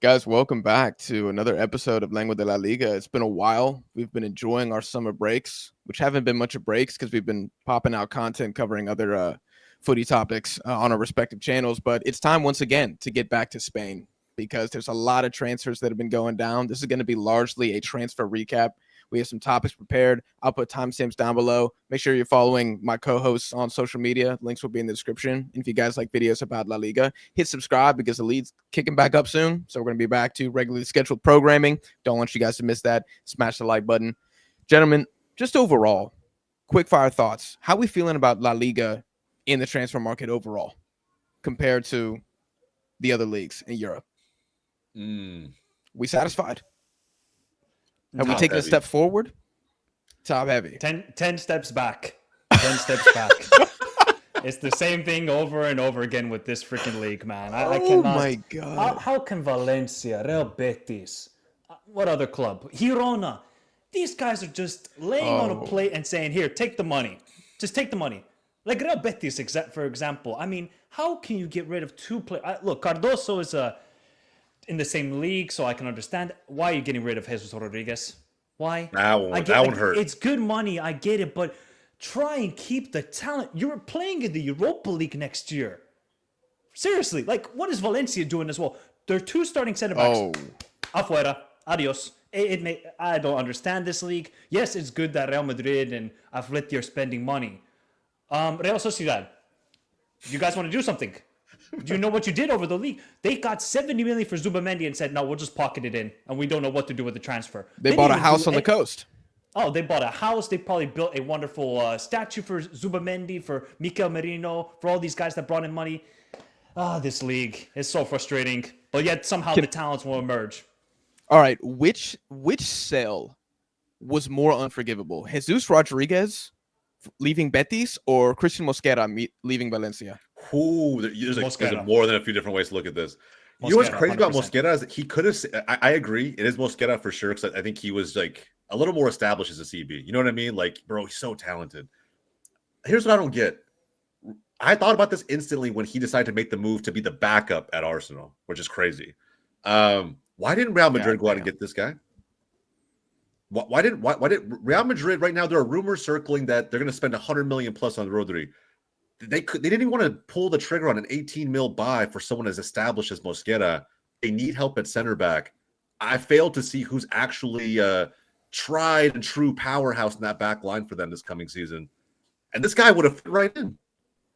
Guys, welcome back to another episode of Lengua de la Liga. It's been a while. We've been enjoying our summer breaks, which haven't been much of breaks because we've been popping out content covering other footy topics on our respective channels. But it's time once again to get back to Spain because there's a lot of transfers that have been going down. This is going to be largely a transfer recap. We have some topics prepared. I'll put timestamps down below. Make sure you're following my co-hosts on social media. Links will be in the description. And if you guys like videos about La Liga, hit subscribe because the league's kicking back up soon. So we're going to be back to regularly scheduled programming. Don't want you guys to miss that. Smash the like button. Gentlemen, just overall, quick fire thoughts. How are we feeling about La Liga in the transfer market overall compared to the other leagues in Europe? We satisfied? Have we taken a step forward? Top heavy. 10 steps back. 10 steps back. It's the same thing over and over again with this freaking league, man. I cannot. Oh, my God. How can Valencia, Real Betis, what other club? Girona. These guys are just laying on a plate and saying, here, take the money. Just take the money. Like Real Betis, for example. I mean, how can you get rid of two players? Look, Cardoso is in the same league, so I can understand. Why are you getting rid of Jesus Rodriguez? Why? That one hurt. It's good money, I get it, but try and keep the talent. You're playing in the Europa League next year. Seriously, like, what is Valencia doing as well? There are two starting center backs. Afuera, adios. I don't understand this league. Yes, it's good that Real Madrid and Atletico are spending money. Real Sociedad, you guys want to do something? Do you know what you did over the league? They got 70 million for Zubamendi and said, no, we'll just pocket it in, and we don't know what to do with the transfer. They bought a house on the coast. Oh, they bought a house. They probably built a wonderful statue for Zubamendi, for Mikel Merino, for all these guys that brought in money. This league is so frustrating. But yet somehow the talents will emerge. All right, which sale was more unforgivable? Jesus Rodriguez leaving Betis or Christian Mosquera leaving Valencia? There's more than a few different ways to look at this. Mosquera, you know what's crazy 100%. About Mosquera is that he could have. I agree, it is Mosquera for sure because I think he was like a little more established as a CB. You know what I mean? Like, bro, he's so talented. Here's what I don't get. I thought about this instantly when he decided to make the move to be the backup at Arsenal, which is crazy. Why didn't Real Madrid go out and get this guy? Why did Real Madrid right now? There are rumors circling that they're going to spend 100 million plus on Rodri. They didn't even want to pull the trigger on an 18 mil buy for someone as established as Mosquera. They need help at center back. I failed to see who's actually tried and true powerhouse in that back line for them this coming season. And this guy would have fit right in.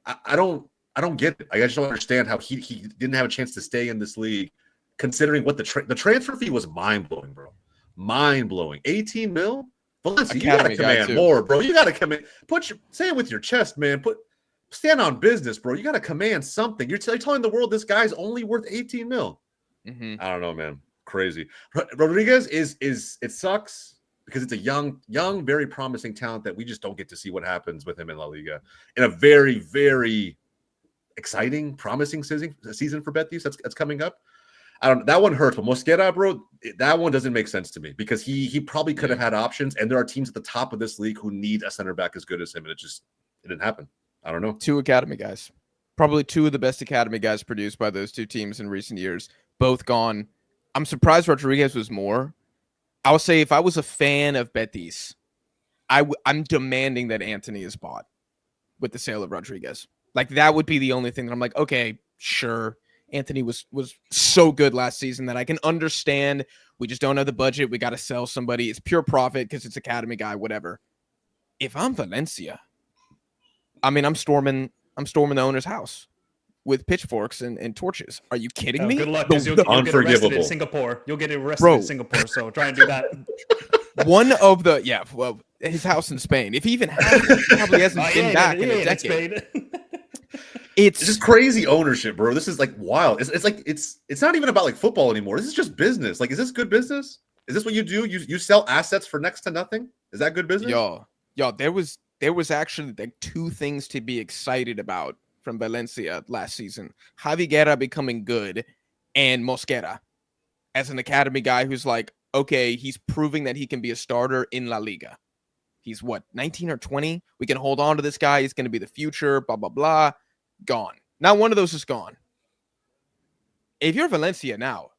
I don't get it. I just don't understand how he didn't have a chance to stay in this league, considering what the transfer fee was mind blowing, bro. Mind blowing. 18 mil. Valencia, you gotta command more, bro. You gotta come in. Say it with your chest, man. Stand on business, bro. You got to command something. You're telling the world this guy's only worth 18 mil. I don't know, man. Crazy. Rodriguez it sucks because it's a young, very promising talent that we just don't get to see what happens with him in La Liga in a very, very exciting, promising season for Betis that's coming up. I don't. That one hurts, but Mosquera, bro, that one doesn't make sense to me because he probably could have had options, and there are teams at the top of this league who need a center back as good as him, and it didn't happen. I don't know. Two academy guys. Probably two of the best academy guys produced by those two teams in recent years. Both gone. I'm surprised Rodriguez was more. I would say if I was a fan of Betis, I'm demanding that Anthony is bought with the sale of Rodriguez. Like, that would be the only thing that I'm like, okay, sure. Anthony was so good last season that I can understand. We just don't have the budget. We got to sell somebody. It's pure profit because it's academy guy, whatever. If I'm Valencia, I mean, I'm storming the owner's house with pitchforks and torches. Are you kidding me? Good luck, because you'll get arrested in Singapore. You'll get arrested in Singapore, so try and do that. One of the his house in Spain. If he even has it, he probably hasn't been back in a decade. It's just crazy ownership, bro. This is like wild. It's like it's not even about like football anymore. This is just business. Like, is this good business? Is this what you do? You sell assets for next to nothing? Is that good business? Yo, there was actually like two things to be excited about from Valencia last season. Javi Guerra becoming good and Mosquera as an academy guy who's like, okay, he's proving that he can be a starter in La Liga. He's 19 or 20? We can hold on to this guy. He's going to be the future, blah, blah, blah. Gone. Now one of those is gone. If you're Valencia now,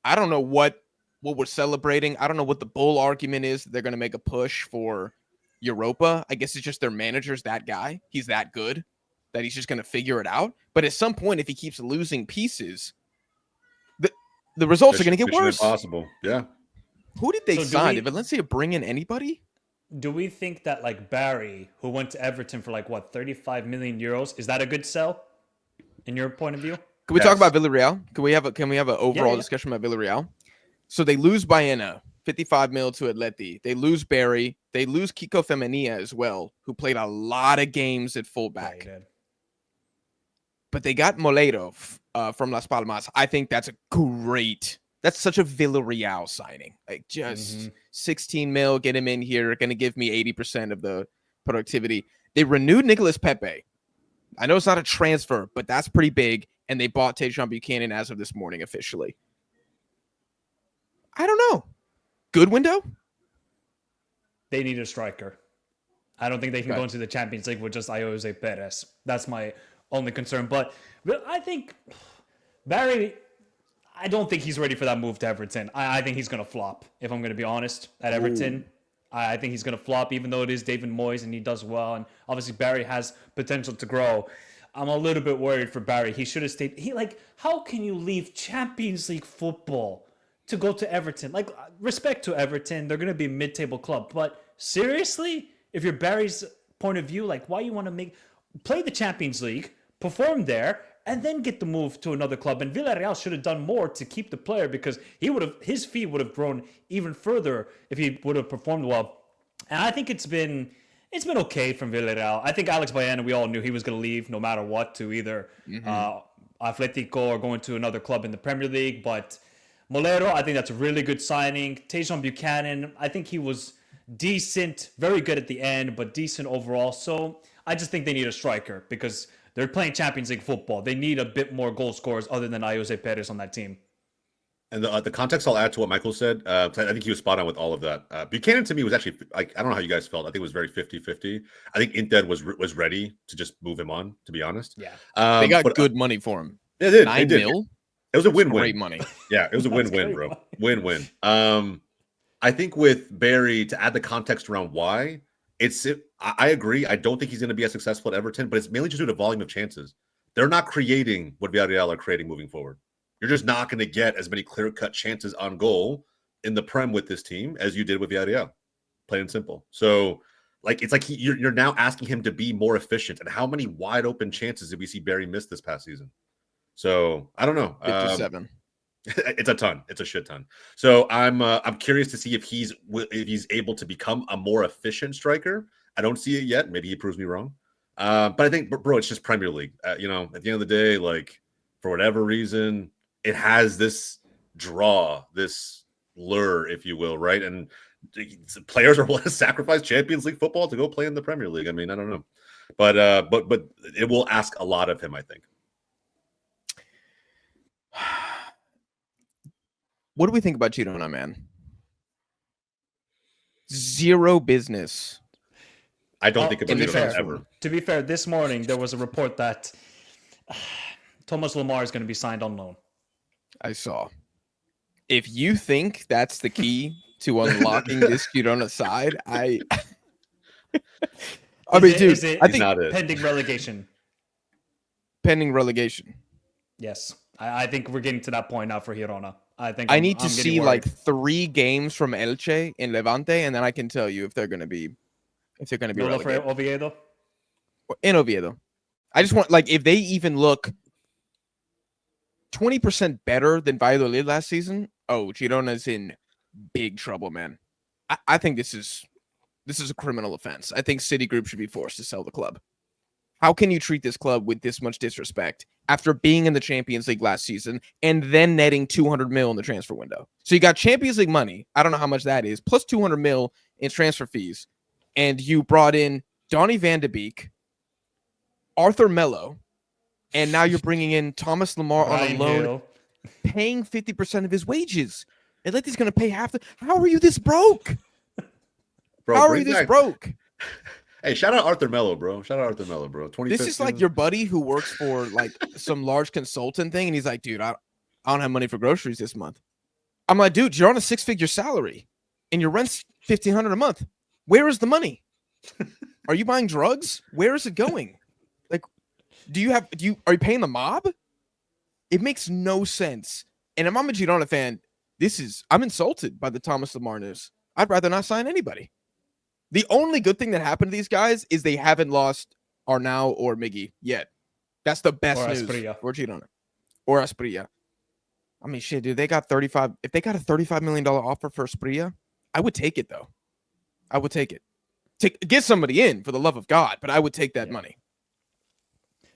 I don't know what we're celebrating. I don't know what the bull argument is. They're going to make a push for Europa. I guess it's just their manager's that guy. He's that good that he's just going to figure it out. But at some point, if he keeps losing pieces, the results are going to get worse. Possible, yeah. Who did they sign? Did Valencia bring in anybody? Do we think that like Barry, who went to Everton for like what 35 million euros, is that a good sell in your point of view? Can we talk about Villarreal? Can we have an overall discussion about Villarreal? So they lose Baena, 55 mil to Atleti. They lose Barry. They lose Kiko Femenia as well, who played a lot of games at fullback. Yeah, but they got Molero from Las Palmas. I think that's that's such a Villarreal signing. Like just 16 mil, get him in here, going to give me 80% of the productivity. They renewed Nicolas Pepe. I know it's not a transfer, but that's pretty big. And they bought Tejan Buchanan as of this morning officially. I don't know. Good window? They need a striker. I don't think they can go into the Champions League with just Jose Perez. That's my only concern. But I think Barry, I don't think he's ready for that move to Everton. I think he's going to flop, if I'm going to be honest, at Everton. I think he's going to flop, even though it is David Moyes and he does well. And obviously Barry has potential to grow. I'm a little bit worried for Barry. He should have stayed. How can you leave Champions League football to go to Everton? Like, respect to Everton, they're going to be a mid-table club. But seriously, if you're Barry's point of view, like, why you want to play the Champions League, perform there, and then get the move to another club? And Villarreal should have done more to keep the player, because his fee would have grown even further if he would have performed well. And I think it's been okay from Villarreal. I think Alex Baena, we all knew he was going to leave no matter what, to either Atletico or going to another club in the Premier League. But Molero, I think that's a really good signing. Tejan Buchanan, I think he was decent, very good at the end, but decent overall. So I just think they need a striker, because they're playing Champions League football. They need a bit more goal scorers other than Jose Perez on that team. And the context I'll add to what Michael said, I think he was spot on with all of that. Buchanan to me was actually, like, I don't know how you guys felt. I think it was very 50-50. I think Inter was ready to just move him on, to be honest. Yeah. They got good money for him. They did. 9 mil? It was a win-win. Great money. Yeah, it was a win-win, bro. Win-win. I think with Barry, to add the context around why, I agree. I don't think he's going to be as successful at Everton, but it's mainly just due to volume of chances. They're not creating what Villarreal are creating moving forward. You're just not going to get as many clear-cut chances on goal in the Prem with this team as you did with Villarreal, plain and simple. So, like, it's like you're now asking him to be more efficient. And how many wide-open chances did we see Barry miss this past season? So, I don't know. 57. It's a ton. It's a shit ton. So I'm curious to see if he's able to become a more efficient striker. I don't see it yet. Maybe he proves me wrong. But I think, bro, it's just Premier League. At the end of the day, like, for whatever reason, it has this draw, this lure, if you will, right? And players are willing to sacrifice Champions League football to go play in the Premier League. I mean, I don't know, but it will ask a lot of him, I think. What do we think about Girona, man? Zero business. I don't think about Girona ever. To be fair, this morning there was a report that Thomas Lemar is going to be signed on loan. I saw. If you think that's the key to unlocking this Girona side, I mean, dude, I think pending relegation. Pending relegation. Yes, I think we're getting to that point now for Girona. I need to see like 3 games from Elche in Levante, and then I can tell you if they're going to be relegated. For Oviedo? In Oviedo. I just want, like, if they even look 20% better than Valladolid last season, Girona's in big trouble, man. I think this is a criminal offense. I think Citigroup should be forced to sell the club. How can you treat this club with this much disrespect after being in the Champions League last season and then netting 200 mil in the transfer window? So you got Champions League money. I don't know how much that is, plus 200 mil in transfer fees. And you brought in Donny van de Beek, Arthur Melo, and now you're bringing in Thomas Lemar on a loan, paying 50% of his wages. Atleti's going to pay half the... How are you this broke? How are you this broke? Hey, shout out Arthur Melo, bro. This is like your buddy who works for like some large consultant thing, and he's like, dude, I don't have money for groceries this month. I'm like, dude, you're on a 6-figure salary and your rent's $1,500 a month. Where is the money? Are you buying drugs? Where is it going? Like, are you paying the mob? It makes no sense. And if I'm a Girona fan, I'm insulted by the Thomas Lemar news. I'd rather not sign anybody. The only good thing that happened to these guys is they haven't lost Arnau or Miggy yet. That's the best news for Girona. Or Asprilla. I mean, shit, dude, they got 35. If they got a $35 million offer for Asprilla, I would take it, though. I would take it. Get somebody in, for the love of God, but I would take that money.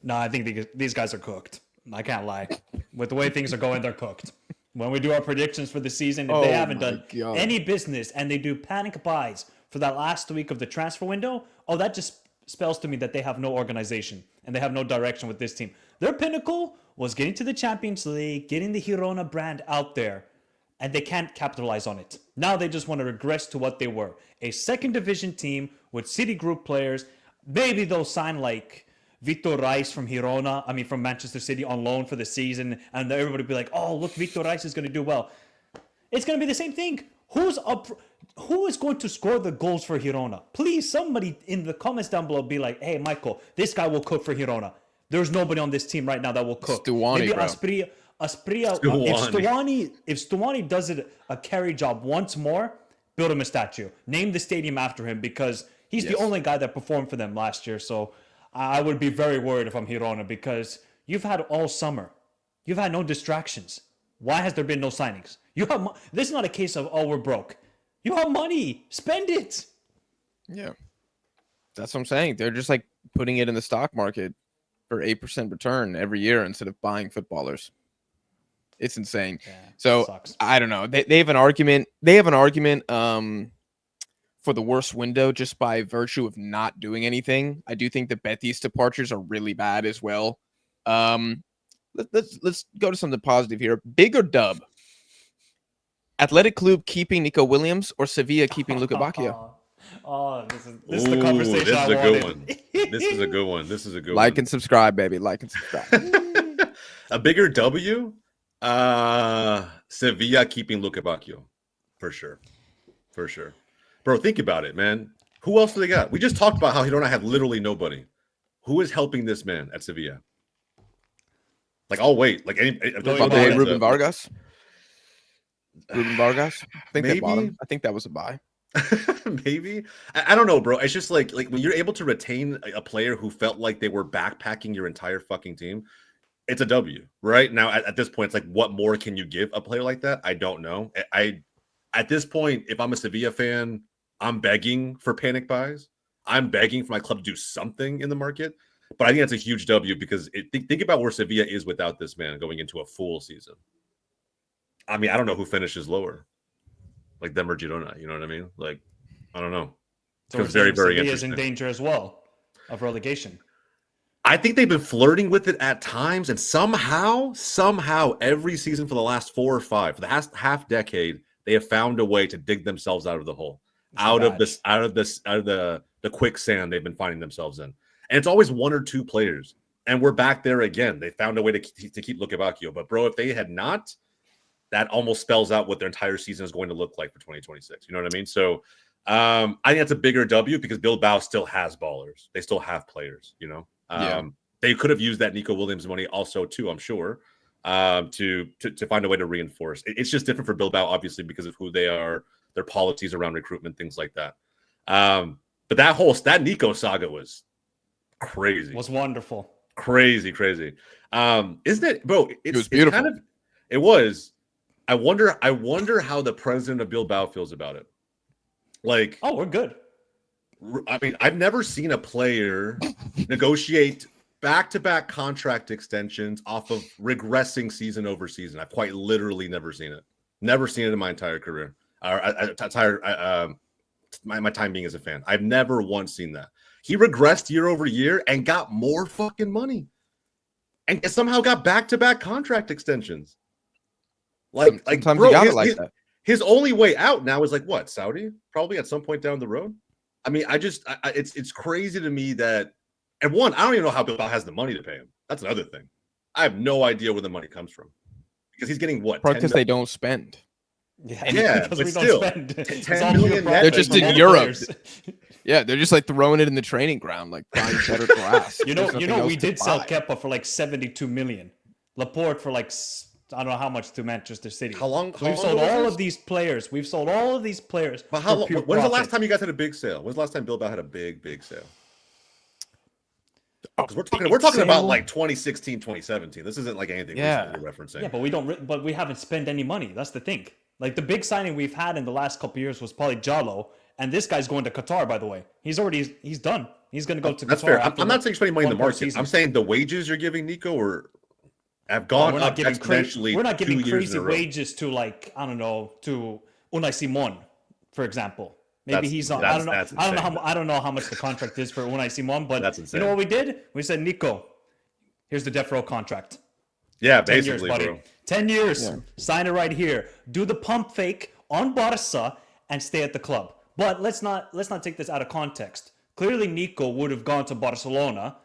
No, I think these guys are cooked. I can't lie. With the way things are going, they're cooked. When we do our predictions for the season, if they haven't done any business and they do panic buys for that last week of the transfer window, that just spells to me that they have no organization and they have no direction with this team. Their pinnacle was getting to the Champions League, getting the Girona brand out there, and they can't capitalize on it. Now they just want to regress to what they were. A second division team with City Group players. Maybe they'll sign like Victor Reis from Manchester City on loan for the season, and everybody will be like, oh, look, Victor Reis is going to do well. It's going to be the same thing. Who is going to score the goals for Girona? Please, somebody in the comments down below be like, hey, Michael, this guy will cook for Girona. There's nobody on this team right now that will cook. Maybe Asprilla. If Stuani does a carry job once more, build him a statue. Name the stadium after him because he's the only guy that performed for them last year. So I would be very worried if I'm Girona because you've had all summer. You've had no distractions. Why has there been no signings? This is not a case of, we're broke. You have money. Spend it. Yeah. That's what I'm saying. They're just like putting it in the stock market for 8% return every year instead of buying footballers. It's insane. Yeah, so I don't know. They have an argument. They have an argument for the worst window just by virtue of not doing anything. I do think the Betis departures are really bad as well. Let's go to something positive here. Big or dub? Athletic Club keeping Nico Williams or Sevilla keeping Luka Bacchio? This is the conversation this is a good one. This is a good one. This is a good one. Like and subscribe, baby. Like and subscribe. A bigger W? Sevilla keeping Luka Bacchio. For sure. For sure. Bro, think about it, man. Who else do they got? We just talked about how Girona have literally nobody. Who is helping this man at Sevilla? Like, I'll wait. Like, Ruben Vargas? Ruben Vargas? I think they bought him. I think that was a buy. Maybe. I don't know, bro. It's just like when you're able to retain a player who felt like they were backpacking your entire fucking team, it's a W, right? Now, at this point, it's like, what more can you give a player like that? I don't know. At this point, if I'm a Sevilla fan, I'm begging for panic buys. I'm begging for my club to do something in the market. But I think that's a huge W because think about where Sevilla is without this man going into a full season. I mean, I don't know who finishes lower, like them or Girona. You know what I mean? Like, I don't know. So it's very, very interesting. Sevilla is in danger as well of relegation. I think they've been flirting with it at times, and somehow, every season for the last 4 or 5, for the last half decade, they have found a way to dig themselves out of the hole, out of the quicksand they've been finding themselves in. And it's always 1 or 2 players, and we're back there again. They found a way to keep Luka Bacchio, but bro, if they had not, that almost spells out what their entire season is going to look like for 2026. You know what I mean? So I think that's a bigger W because Bilbao still has ballers. They still have players, you know. They could have used that Nico Williams money also too, I'm sure, to find a way to reinforce. It's just different for Bilbao, obviously, because of who they are, their policies around recruitment, things like that. But that Nico saga was crazy. It was wonderful. Crazy. Isn't it, bro? It was beautiful. It was. I wonder how the president of Bilbao feels about it. Like, we're good. I mean, I've never seen a player negotiate back-to-back contract extensions off of regressing season over season. I've quite literally never seen it. Never seen it in my entire career. My time being as a fan. I've never once seen that. He regressed year over year and got more fucking money. And somehow got back-to-back contract extensions. Like bro, his only way out now is like what? Saudi? Probably at some point down the road. I mean, it's crazy to me that, and one, I don't even know how Bilbao has the money to pay him. That's another thing. I have no idea where the money comes from because he's getting what? Because they don't spend. Yeah, because but we still, don't spend. 10 million net. They're just in Europe. Yeah, they're just like throwing it in the training ground, like buying better grass. You know, we did sell Kepa for like 72 million. Laporte for like I don't know how much to Manchester City. How long? So we've sold all of these players. We've sold all of these players. But how long? When's the last time you guys had a big sale? When's the last time Bilbao had a big sale? Because we're talking about like 2016, 2017. This isn't like anything recently you're referencing. Yeah, but we haven't spent any money. That's the thing. Like the big signing we've had in the last couple of years was probably Jallo, and this guy's going to Qatar. By the way, he's done. He's going to go to That's Qatar. Fair. I'm not saying spending money in the market. Season. I'm saying the wages you're giving Nico have gone up exponentially. We're not giving crazy wages to like I don't know to Unai Simon, for example. Maybe he's on. I don't know how much the contract is for Unai Simon, but you know what we did? We said, Nico, here's the death row contract. Yeah, basically, 10 years, bro. 10 years. Yeah. Sign it right here. Do the pump fake on Barca and stay at the club. But let's not take this out of context. Clearly, Nico would have gone to Barcelona,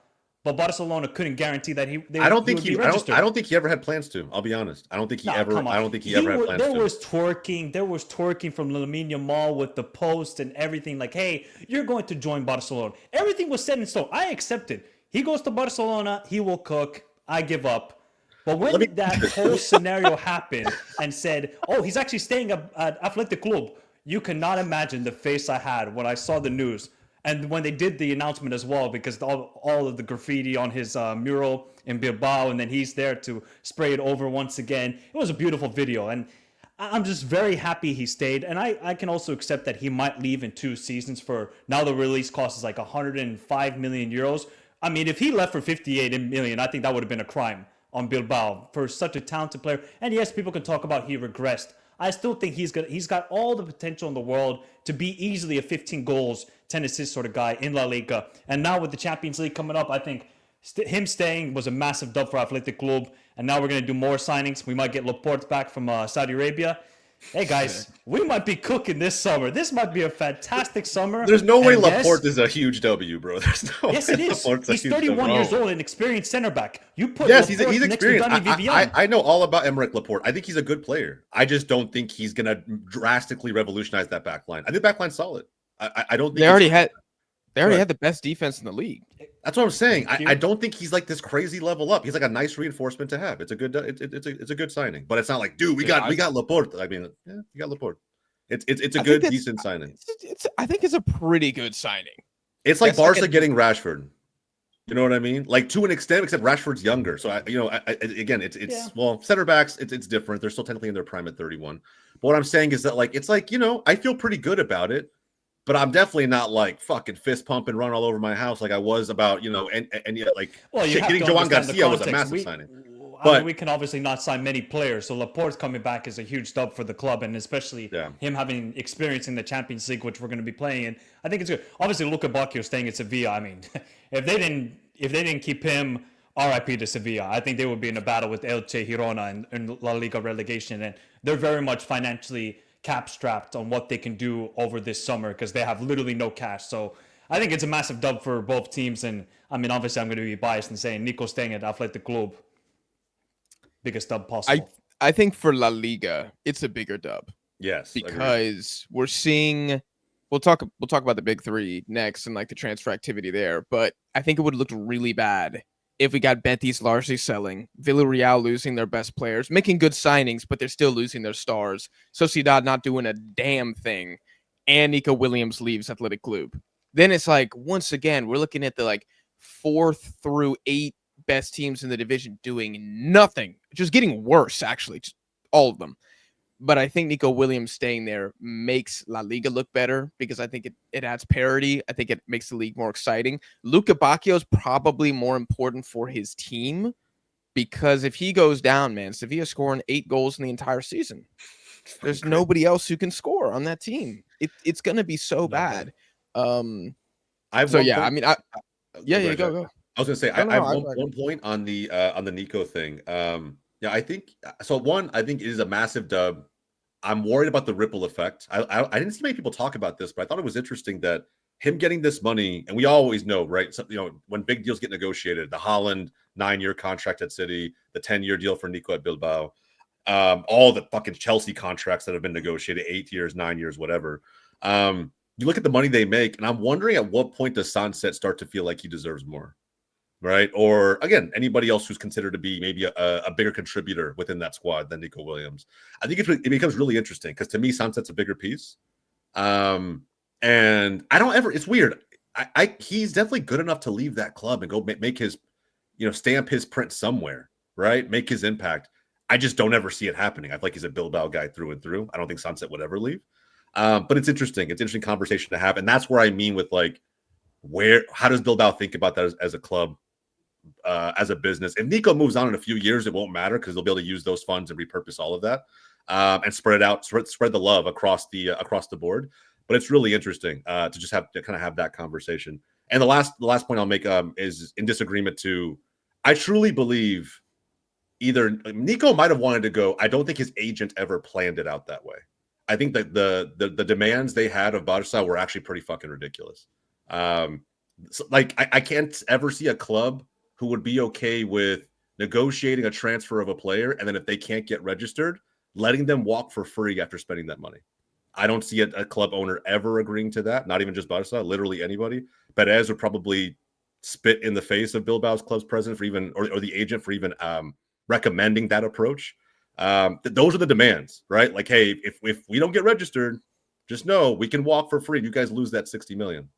but Barcelona couldn't guarantee that he. I don't think he ever had plans to. I'll be honest. I don't think he ever had plans there to. Was twerking. There was twerking from Lamine Yamal with the post and everything. Like, hey, you're going to join Barcelona. Everything was set in stone. I accepted. He goes to Barcelona. He will cook. I give up. But when that whole scenario happened and said, "Oh, he's actually staying at Atletico," you cannot imagine the face I had when I saw the news. And when they did the announcement as well, because all of the graffiti on his mural in Bilbao, and then he's there to spray it over once again. It was a beautiful video. And I'm just very happy he stayed. And I can also accept that he might leave in 2 seasons for, now the release cost is like 105 million euros. I mean, if he left for 58 million, I think that would have been a crime on Bilbao for such a talented player. And yes, people can talk about he regressed. I still think he's got all the potential in the world to be easily a 15 goals, 10 assists sort of guy in La Liga. And now with the Champions League coming up, I think him staying was a massive dub for Athletic Club. And now we're going to do more signings. We might get Laporte back from Saudi Arabia. Hey guys, we might be cooking this summer. This might be a fantastic summer. There's no way Laporte is a huge W, bro. There's no yes, it is. He's 31 years old and experienced center back. You put he's experienced. I know all about Aymeric Laporte. I think he's a good player. I just don't think he's going to drastically revolutionize that back line. I think back line's solid. I don't think they already had the best defense in the league. That's what I'm saying. I don't think he's like this crazy level up. He's like a nice reinforcement to have. It's a good it's a good signing, but it's not like, dude, we got Laporte. I mean, yeah, you got Laporte. It's a good decent signing. I think it's a pretty good signing. It's like Barca getting Rashford. You know what I mean? Like to an extent, except Rashford's younger. So again, well, center backs, it's different. They're still technically in their prime at 31. But what I'm saying is that I feel pretty good about it. But I'm definitely not like fucking fist pump and run all over my house like I was about, getting Joan Garcia was a massive signing. But we can obviously not sign many players. So Laporte's coming back is a huge dub for the club, and especially him having experience in the Champions League, which we're going to be playing in. I think it's good. Obviously, Luka Bacchio staying at Sevilla. I mean, if they didn't keep him, RIP to Sevilla. I think they would be in a battle with Elche, Girona, and La Liga relegation, and they're very much financially cap strapped on what they can do over this summer because they have literally no cash. So I think it's a massive dub for both teams. And I mean, obviously, I'm going to be biased and saying Nico staying at Athletic Club, biggest dub possible. I think for La Liga, it's a bigger dub. Yes, because we're seeing. We'll talk about the big three next and like the transfer activity there. But I think it would look really bad if we got Betis largely selling, Villarreal losing their best players, making good signings, but they're still losing their stars, Sociedad not doing a damn thing, and Nico Williams leaves Athletic Club. Then it's like, once again, we're looking at the 4th through 8 best teams in the division doing nothing, just getting worse, actually, just all of them. But I think Nico Williams staying there makes La Liga look better because I think it adds parity. I think it makes the league more exciting. Luka Bacchio is probably more important for his team because if he goes down, man, Sevilla scoring 8 goals in the entire season. There's nobody else who can score on that team. It's going to be so bad. Go. I was going to say, I have one point on the Nico thing. Yeah, I think so. One, I think it is a massive dub. I'm worried about the ripple effect. I didn't see many people talk about this, but I thought it was interesting that him getting this money, and we always know, right? So, when big deals get negotiated, the Haaland 9-year contract at City, the 10-year deal for Nico at Bilbao. all the fucking Chelsea contracts that have been negotiated, 8 years, 9 years, whatever. You look at the money they make, and I'm wondering at what point does Sunset start to feel like he deserves more, right? Or again, anybody else who's considered to be maybe a bigger contributor within that squad than Nico Williams. I think it becomes really interesting because to me, Sunset's a bigger piece. And I don't ever, it's weird. He's definitely good enough to leave that club and go make his, stamp his print somewhere, right? Make his impact. I just don't ever see it happening. I feel like he's a Bilbao guy through and through. I don't think Sunset would ever leave. But it's interesting. It's an interesting conversation to have. And that's where I mean with like, how does Bilbao think about that as a club, as a business? If Nico moves on in a few years, it won't matter because they'll be able to use those funds and repurpose all of that and spread it out, spread the love across the board. But it's really interesting to just have to kind of have that conversation. And the last point I'll make is in disagreement to, I truly believe either Nico might have wanted to go. I don't think his agent ever planned it out that way. I think that the demands they had of Barca were actually pretty fucking ridiculous. I can't ever see a club who would be okay with negotiating a transfer of a player, and then if they can't get registered, letting them walk for free after spending that money. I don't see a club owner ever agreeing to that, not even just Barca, literally anybody. Perez would probably spit in the face of Bilbao's club's president for even, or the agent for even recommending that approach. Those are the demands, right? Like, hey, if we don't get registered, just know we can walk for free. You guys lose that 60 million.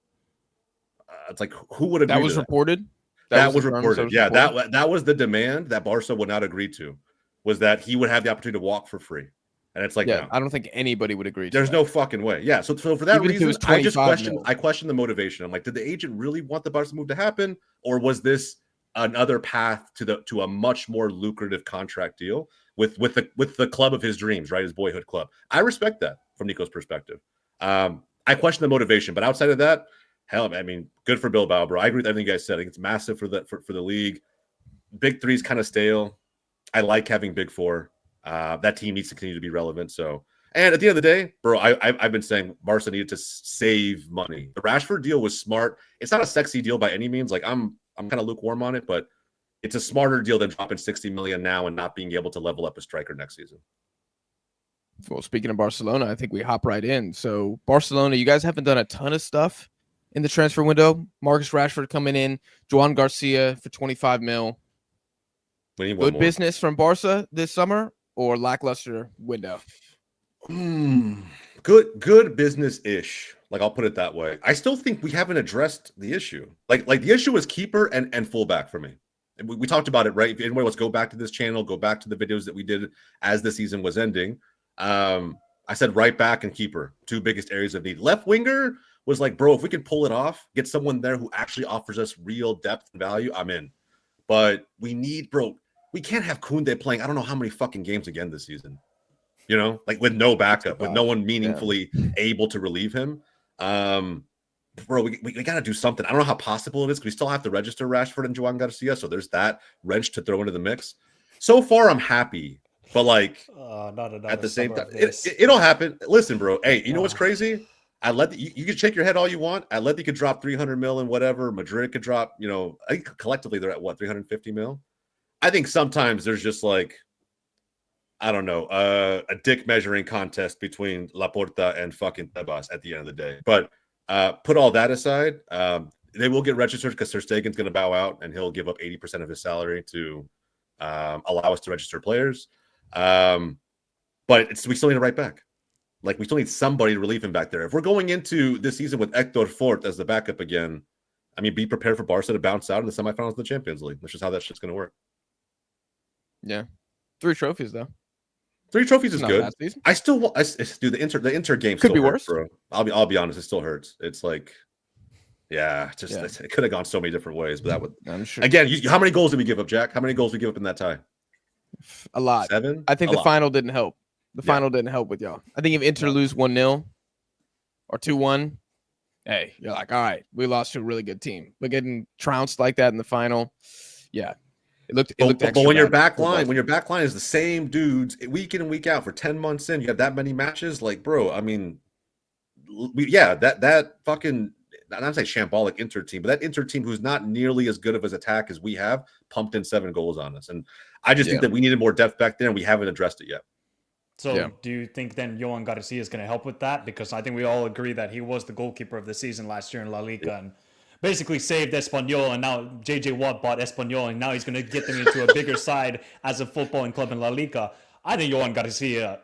It's like, who would agree? That was reported. That was reported. Yeah, that was the demand that Barca would not agree to, was that he would have the opportunity to walk for free. And it's like, yeah, no. I don't think anybody would agree. There's no fucking way. Yeah. So for that Even reason, I question the motivation. I'm like, did the agent really want the Barca move to happen, or was this another path to a much more lucrative contract deal with the club of his dreams, right? His boyhood club. I respect that from Nico's perspective. I question the motivation, but outside of that, hell, I mean, good for Bilbao, bro. I agree with everything you guys said. I think it's massive for the league. Big three is kind of stale. I like having big four. That team needs to continue to be relevant. So, and at the end of the day, bro, I've been saying Barca needed to save money. The Rashford deal was smart. It's not a sexy deal by any means. Like I'm kind of lukewarm on it, but it's a smarter deal than dropping 60 million now and not being able to level up a striker next season. Well, speaking of Barcelona, I think we hop right in. So Barcelona, you guys haven't done a ton of stuff in the transfer window. Marcus Rashford coming in, Joan Garcia for 25 mil. Good business from Barca this summer, or lackluster window? Good business-ish. Like, I'll put it that way. I still think we haven't addressed the issue. Like the issue is keeper and fullback for me. And we talked about it, right? If anybody wants to go back to this channel, go back to the videos that we did as the season was ending. I said right back and keeper, two biggest areas of need. Left winger was like, bro, if we can pull it off, get someone there who actually offers us real depth and value, I'm in. But we need, bro, we can't have Koundé playing I don't know how many fucking games again this season. You know, like with no backup, with no one meaningfully able to relieve him. Bro, we got to do something. I don't know how possible it is because we still have to register Rashford and Joan Garcia. So there's that wrench to throw into the mix. So far, I'm happy. But like at the same time, it'll happen. Listen, bro. Hey, you know what's crazy? You can shake your head all you want. Atleti could drop 300 mil and whatever. Madrid could drop, you know, I think collectively they're at what, 350 mil? I think sometimes there's just like, I don't know, a dick measuring contest between Laporta and fucking Tebas at the end of the day. But put all that aside, they will get registered because Ter Stegen's going to bow out and he'll give up 80% of his salary to allow us to register players. But we still need a right back. Like, we still need somebody to relieve him back there. If we're going into this season with Hector Fort as the backup again, I mean, be prepared for Barca to bounce out in the semifinals of the Champions League. That's just how that shit's going to work. Yeah. 3 trophies, though. 3 trophies is good. I still want dude, the Inter game could be worse, bro. I'll be honest, it still hurts. It's like, it could have gone so many different ways, but that would. I'm sure. Again, how many goals did we give up, Jack? How many goals did we give up in that tie? A lot. 7. I think the final didn't help. The final didn't help with y'all. I think if Inter lose 1-0 or 2-1, hey, you're like, all right, we lost to a really good team. But getting trounced like that in the final, yeah. It looked but when your back line is the same dudes week in and week out for 10 months in, you have that many matches, like, bro, I mean, that fucking not say shambolic Inter team, but that Inter team who's not nearly as good of his attack as we have pumped in 7 goals on us. And I just think that we needed more depth back there, and we haven't addressed it yet. So do you think then Johan Garcia is going to help with that? Because I think we all agree that he was the goalkeeper of the season last year in La Liga and basically saved Espanyol, and now JJ Watt bought Espanyol, and now he's going to get them into a bigger side as a footballing club in La Liga. I think Johan Garcia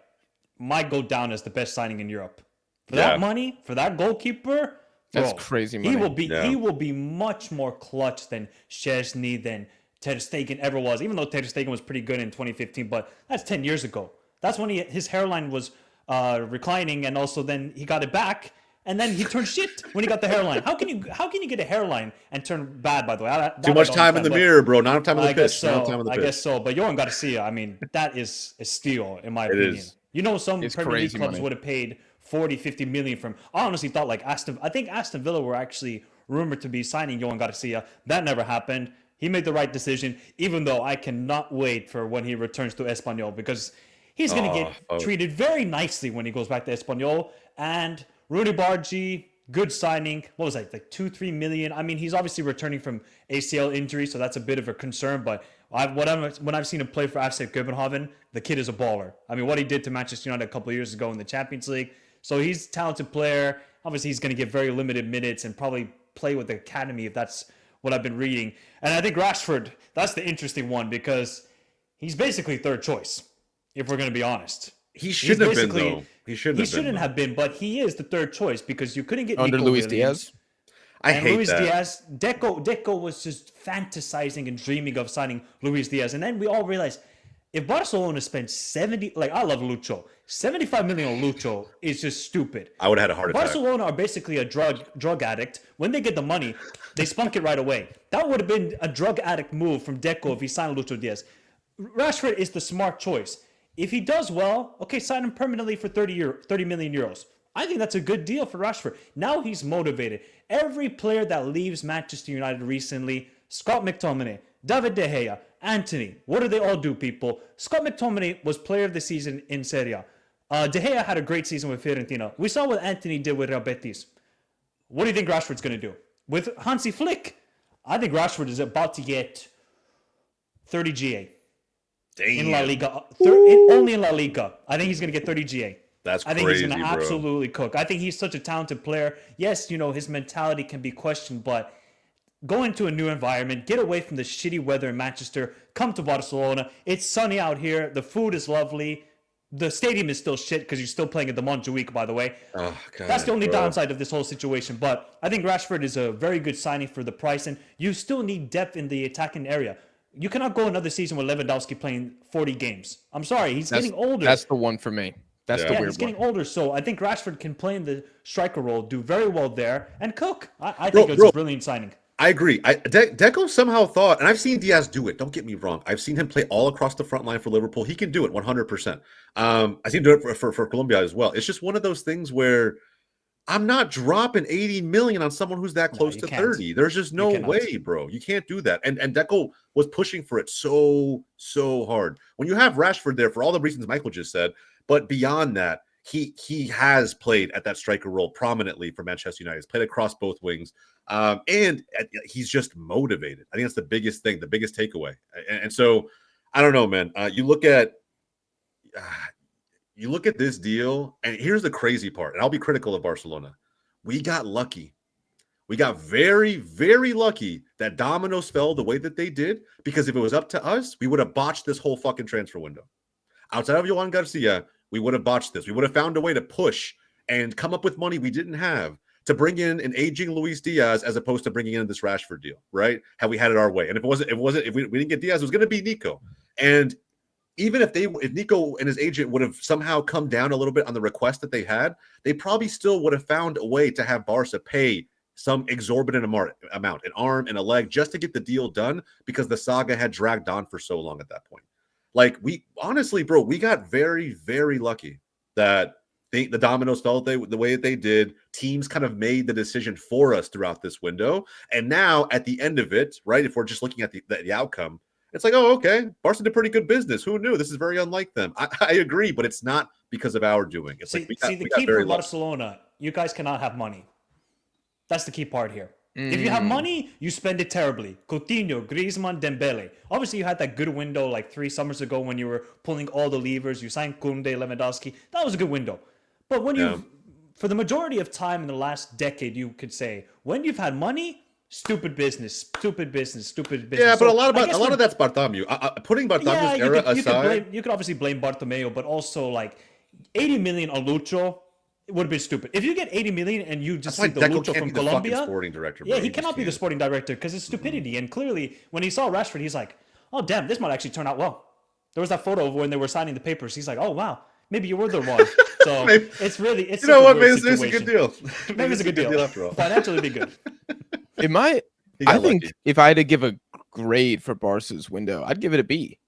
might go down as the best signing in Europe. For that money, for that goalkeeper, that's crazy money. He will be much more clutch than Szczesny, than Ter Stegen ever was, even though Ter Stegen was pretty good in 2015, but that's 10 years ago. That's when his hairline was reclining, and also then he got it back, and then he turned shit when he got the hairline. How can you get a hairline and turn bad? By the way, too much time in the mirror, bro. Not enough time on the pitch. I guess so. But Johan Garcia, I mean, that is a steal in my opinion. You know, some Premier League clubs would have paid 40, 50 million from. I honestly thought like I think Aston Villa were actually rumored to be signing Johan Garcia. That never happened. He made the right decision, even though I cannot wait for when he returns to Espanyol, because he's going to get treated very nicely when he goes back to Espanyol. And Rooney Bargi, good signing. What was that, like 2-3 million? I mean, he's obviously returning from ACL injury, so that's a bit of a concern. But when I've seen him play for FC Copenhagen, the kid is a baller. I mean, what he did to Manchester United a couple of years ago in the Champions League. So he's a talented player. Obviously, he's going to get very limited minutes and probably play with the academy, if that's what I've been reading. And I think Rashford, that's the interesting one, because he's basically third choice, if we're going to be honest. He shouldn't have been, though. He shouldn't have been, but he is the third choice because you couldn't get under Nico Luis Williams. Diaz. I hate Luis that. Diaz, Deco was just fantasizing and dreaming of signing Luis Diaz. And then we all realized, if Barcelona spent 70, like I love Lucho, 75 million on Lucho is just stupid. I would have had a heart attack. Barcelona are basically a drug addict. When they get the money, they spunk it right away. That would have been a drug addict move from Deco if he signed Lucho Diaz. Rashford is the smart choice. If he does well, okay, sign him permanently for 30 million euros. I think that's a good deal for Rashford. Now he's motivated. Every player that leaves Manchester United recently, Scott McTominay, David De Gea, Anthony, what do they all do, people? Scott McTominay was player of the season in Serie A. De Gea had a great season with Fiorentina. We saw what Anthony did with Real Betis. What do you think Rashford's going to do? With Hansi Flick, I think Rashford is about to get 30 GA. Damn. In La Liga. Only in La Liga. I think he's going to get 30 GA. That's crazy, I think he's going to bro. absolutely cook. I think he's such a talented player. Yes, you know, his mentality can be questioned, but go into a new environment, get away from the shitty weather in Manchester, come to Barcelona. It's sunny out here. The food is lovely. The stadium is still shit because you're still playing at the Montjuic, by the way. Oh, God, that's the only downside of this whole situation. But I think Rashford is a very good signing for the price, and you still need depth in the attacking area. You cannot go another season with Lewandowski playing 40 games. I'm sorry, he's getting older. That's the one for me. That's the weird one. He's getting older, so I think Rashford can play in the striker role, do very well there, and cook. I think it's a brilliant signing. I agree. Deco somehow thought, and I've seen Diaz do it. Don't get me wrong. I've seen him play all across the front line for Liverpool. He can do it 100%. I've seen him do it for Colombia as well. It's just one of those things where I'm not dropping 80 million on someone who's that close to 30. There's just no way, bro. You can't do that. And Deco was pushing for it so hard. When you have Rashford there for all the reasons Michael just said, but beyond that, he has played at that striker role prominently for Manchester United. He's played across both wings. And he's just motivated. I think that's the biggest thing, the biggest takeaway. And so I don't know, man. You look at this deal, and here's the crazy part, and I'll be critical of Barcelona. We got lucky. We got very, very lucky that dominoes fell the way that they did, because if it was up to us, we would have botched this whole fucking transfer window. Outside of Johan Garcia, we would have botched this. We would have found a way to push and come up with money we didn't have to bring in an aging Luis Diaz as opposed to bringing in this Rashford deal, right? Had we had it our way. And if we didn't get Diaz, it was going to be Nico. And even if Nico and his agent would have somehow come down a little bit on the request that they had, they probably still would have found a way to have Barca pay some exorbitant amount, an arm and a leg, just to get the deal done, because the saga had dragged on for so long at that point. Like, we honestly, bro, we got very, very lucky that the dominoes fell the way that they did. Teams kind of made the decision for us throughout this window. And now at the end of it, right, if we're just looking at the outcome, it's like, oh, okay, Barca did pretty good business. Who knew? This is very unlike them. I agree, but it's not because of our doing. It's the key for Barcelona, you guys cannot have money. That's the key part here. If you have money, you spend it terribly. Coutinho, Griezmann, Dembele. Obviously, you had that good window like 3 summers ago when you were pulling all the levers. You signed Koundé, Lewandowski. That was a good window. But when for the majority of time in the last decade, you could say, when you've had money, stupid business, stupid business, stupid business. Yeah, but a lot of that's Bartomeu. Putting Bartomeu's era aside, you could obviously blame Bartomeu, but also like 80 million on Lucho. It would have been stupid. If you get 80 million and you just see the Lucho from Colombia, sporting director, he cannot be the sporting director because it's stupidity. And clearly, when he saw Rashford, he's like, "Oh damn, this might actually turn out well." There was that photo of when they were signing the papers. He's like, "Oh wow, maybe you were the one." So it's you know what? Maybe it's a good deal. Maybe it's a good deal after all. Financially, it'd be good. I think if I had to give a grade for Barca's window, I'd give it a B.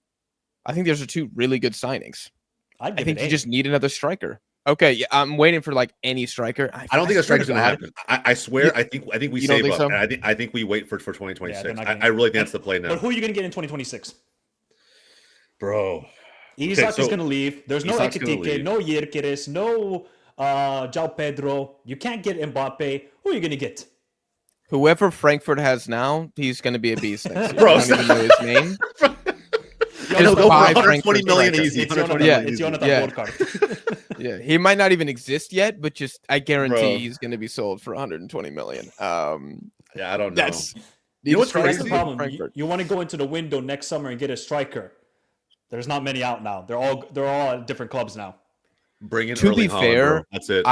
I think those are 2 really good signings. I think you just need another striker. Okay, yeah, I'm waiting for like any striker. I don't think a striker's going to happen. I swear. I think we save up. So? And I think we wait for 2026. I really think that's the play now. But who are you going to get in 2026, bro? Isak is going to leave. There's no Ekitike, no Yerkeres, no João Pedro. You can't get Mbappe. Who are you going to get? Whoever Frankfurt has now, he's going to be a beast next year. Bro, I don't even know his name. He'll go for 120 million easy. It's Jonathan Borkart. Yeah, he might not even exist yet, but just I guarantee he's going to be sold for 120 million. Yeah, I don't know. You know what's crazy? That's the problem. You want to go into the window next summer and get a striker. There's not many out now. They're all at different clubs now. Bring in to Erling be fair, Haaland, that's it.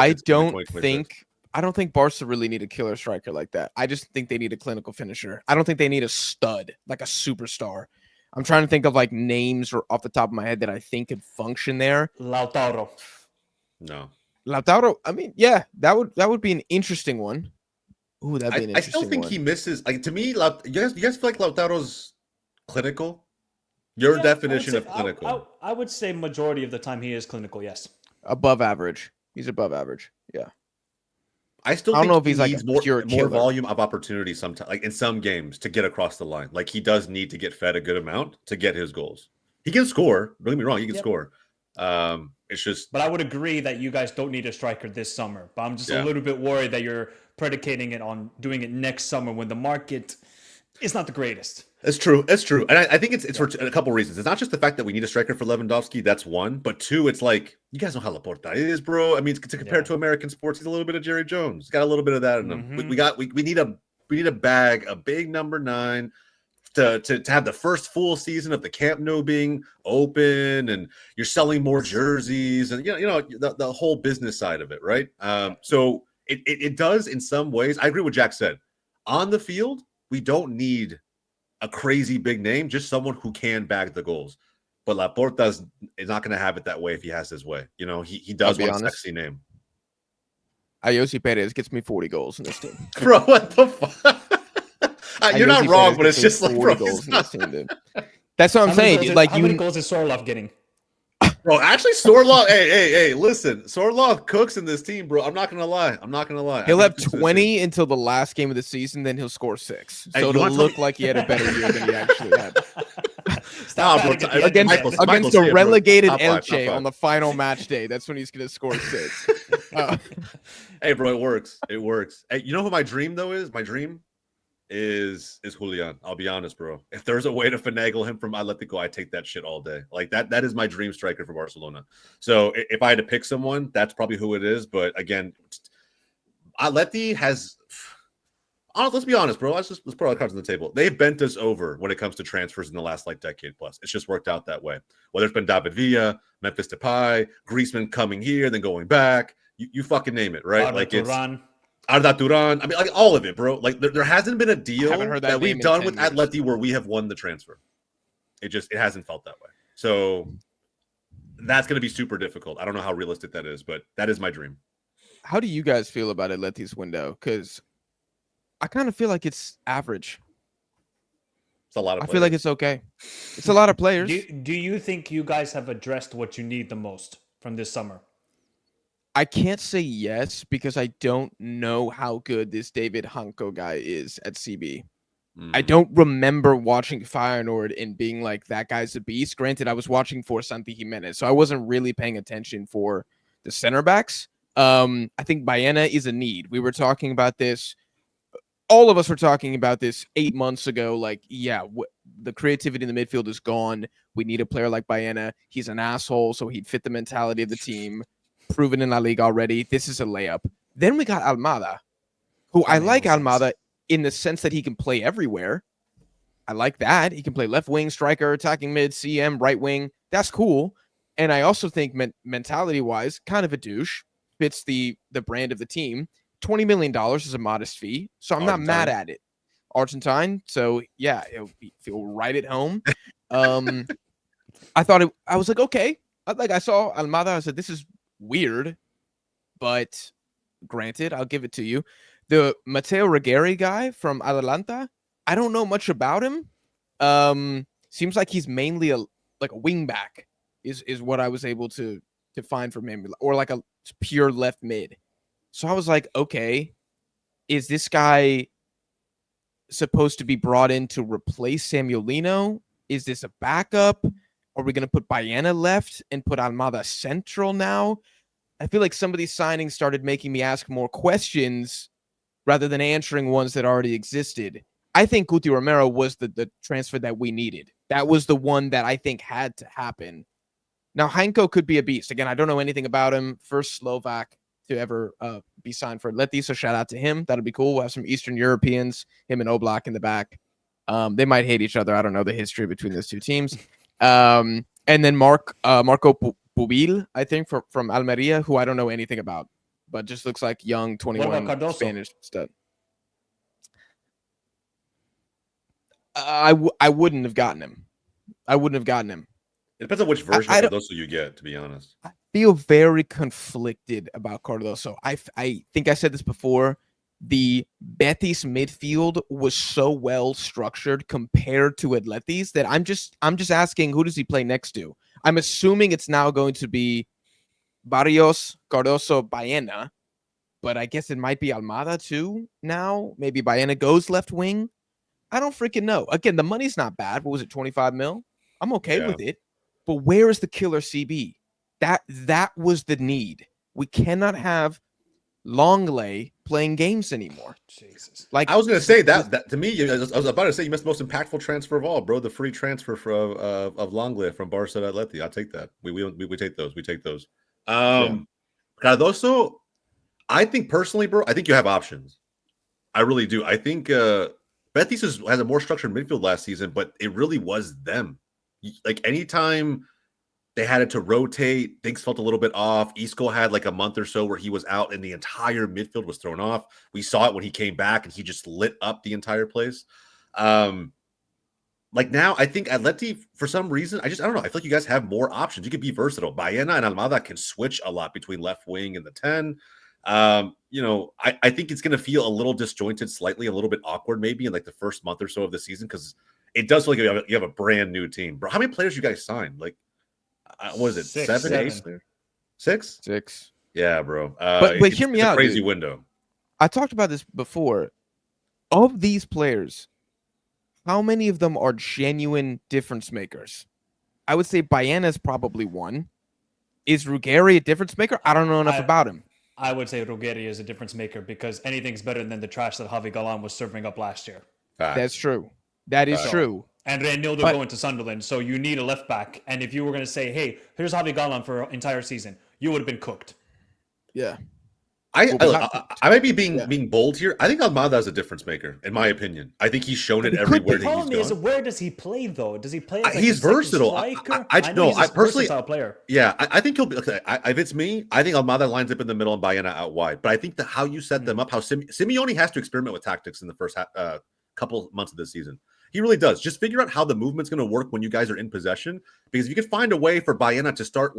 I don't think Barca really need a killer striker like that. I just think they need a clinical finisher. I don't think they need a stud, like a superstar. I'm trying to think of like names or off the top of my head that I think could function there. Lautaro. No. Lautaro, I mean, yeah, that would be an interesting one. Ooh, that'd be an interesting one. I still think he misses. Like, to me, you guys feel like Lautaro's clinical? Your definition of clinical. I would say majority of the time he is clinical, yes. Above average. He's above average. Yeah. I don't know if he's needs like more volume of opportunity sometimes, like in some games, to get across the line. Like he does need to get fed a good amount to get his goals. He can score. Don't get me wrong, he can score. It's just. But I would agree that you guys don't need a striker this summer. But I'm just a little bit worried that you're predicating it on doing it next summer when the market is not the greatest. It's true. It's true. And I think it's for a couple reasons. It's not just the fact that we need a striker for Lewandowski. That's one. But 2, it's like, you guys know how Laporta is, bro. I mean, to compare to American sports, he's a little bit of Jerry Jones. He's got a little bit of that in him. We need a bag, a big number 9 to have the first full season of the Camp Nou being open, and you're selling more jerseys, and the whole business side of it, right? So it does in some ways. I agree with what Jack said. On the field, we don't need a crazy big name, just someone who can bag the goals. But Laporta is not going to have it that way if he has his way. He does want a sexy name. Ayosi Perez gets me 40 goals in this team. Bro, what the fuck? You're not wrong, but it's just like, bro, goals in this team, dude. That's what I'm saying. How many goals is Sorloth getting? Bro, actually, Sorloth, hey, listen. Sorloth cooks in this team, bro. I'm not going to lie. He'll have 20 until the last game of the season, then he'll score 6. So it'll look like he had a better year than he actually had. Against a relegated Elche on the final match day. That's when he's going to score 6. Hey, bro, it works. Hey, you know who my dream, though, is? My dream is Julian. I'll be honest, bro. If there's a way to finagle him from Atletico, I take that shit all day. Like that is my dream striker for Barcelona. So if I had to pick someone, that's probably who it is. But again, Atleti has. Let's be honest, bro. Let's put all the cards on the table. They've bent us over when it comes to transfers in the last decade plus. It's just worked out that way. Whether it's been David Villa, Memphis Depay, Griezmann coming here, then going back. You fucking name it, right? Arda Turan. I mean, like all of it, bro. Like there hasn't been a deal that we've done with Atleti where we have won the transfer. It hasn't felt that way. So that's going to be super difficult. I don't know how realistic that is, but that is my dream. How do you guys feel about Atleti's window? Because I kind of feel like it's average. It's a lot of players. I feel like it's okay. It's a lot of players. Do you think you guys have addressed what you need the most from this summer? I can't say yes because I don't know how good this David Hanko guy is at CB. I don't remember watching Feyenoord and being like, that guy's a beast. Granted, I was watching for Santi Jimenez, so I wasn't really paying attention for the center backs. I think Baena is a need. We were talking about this all of us were talking about this 8 months ago. Like, yeah, the creativity in the midfield is gone. We need a player like Baena. He's an asshole, so he'd fit the mentality of the team. Proven in La Liga already. This is a layup. Then we got Almada, who I like Almada in the sense that he can play everywhere. I like that. He can play left wing, striker, attacking mid, CM, right wing. That's cool. And I also think mentality-wise, kind of a douche. Fits the brand of the team. $20 million is a modest fee, so I'm not mad at it. Argentine, so yeah, it'll feel right at home. I was like, okay. I saw Almada, I said, this is weird, but granted, I'll give it to you. The Matteo Regueri guy from Atalanta, I don't know much about him. Seems like he's mainly a wing back is what I was able to find from him, or like a pure left mid. So I was like, okay, is this guy supposed to be brought in to replace Samuelino? Is this a backup? Are we going to put Baena left and put Almada central now? I feel like some of these signings started making me ask more questions rather than answering ones that already existed. I think Guti Romero was the transfer that we needed. That was the one that I think had to happen. Now, Heinko could be a beast. Again, I don't know anything about him. First Slovak to ever be signed for Atleti, so shout out to him. That'll be cool. We'll have some Eastern Europeans, him and Oblak in the back. They might hate each other. I don't know the history between those two teams. And then Marco Pubil, I think, from Almeria, who I don't know anything about, but just looks like young 21 Spanish stud. I wouldn't have gotten him. It depends on which version of Cardoso you get, to be honest. I feel very conflicted about Cardoso. I think I said this before. The Betis midfield was so well structured compared to Atleti's that I'm just asking, who does he play next to? I'm assuming it's now going to be Barrios, Cardoso, Baena, but I guess it might be Almada too now. Maybe Baena goes left wing. I don't freaking know. Again, the money's not bad. What was it, 25 mil? I'm okay with it. But where is the killer CB? That was the need. We cannot have Longley playing games anymore. Jesus. Like I was going to say that to me, I was about to say you missed the most impactful transfer of all, bro. The free transfer of Longley from Barca to Atleti. I'll take that. We take those. We take those. Cardoso, I think personally, bro, I think you have options. I really do. I think Betis has a more structured midfield last season, but it really was them. Like anytime they had it to rotate, things felt a little bit off. Isco had like a month or so where he was out and the entire midfield was thrown off. We saw it when he came back and he just lit up the entire place. Like now, I think Atleti, for some reason, I don't know. I feel like you guys have more options. You can be versatile. Baena and Almada can switch a lot between left wing and the 10. I think it's going to feel a little disjointed, slightly a little bit awkward maybe in like the first month or so of the season because it does feel like you have a brand new team, bro. How many players you guys signed? Like, what is it? Seven. 8? 6? 6. Yeah, bro. But hear me out. Crazy dude. Window. I talked about this before. Of these players, how many of them are genuine difference makers? I would say Baena is probably one. Is Ruggeri a difference maker? I don't know enough about him. I would say Ruggeri is a difference maker because anything's better than the trash that Javi Galan was serving up last year. That's true. That is true. And Reinildo going to Sunderland, so you need a left back. And if you were going to say, hey, here's Javi Galan for an entire season, you would have been cooked. Yeah. I might be being bold here. I think Almada is a difference maker, in my opinion. I think he's shown it everywhere. The problem is, where does he play though? Does he play? As he's versatile. I personally, player. Yeah, I think he'll be. Okay, if it's me, I think Almada lines up in the middle and Baena out wide. But I think how you set them up, how Simeone has to experiment with tactics in the first couple months of the season. He really does. Just figure out how the movement's going to work when you guys are in possession. Because if you could find a way for Baena to start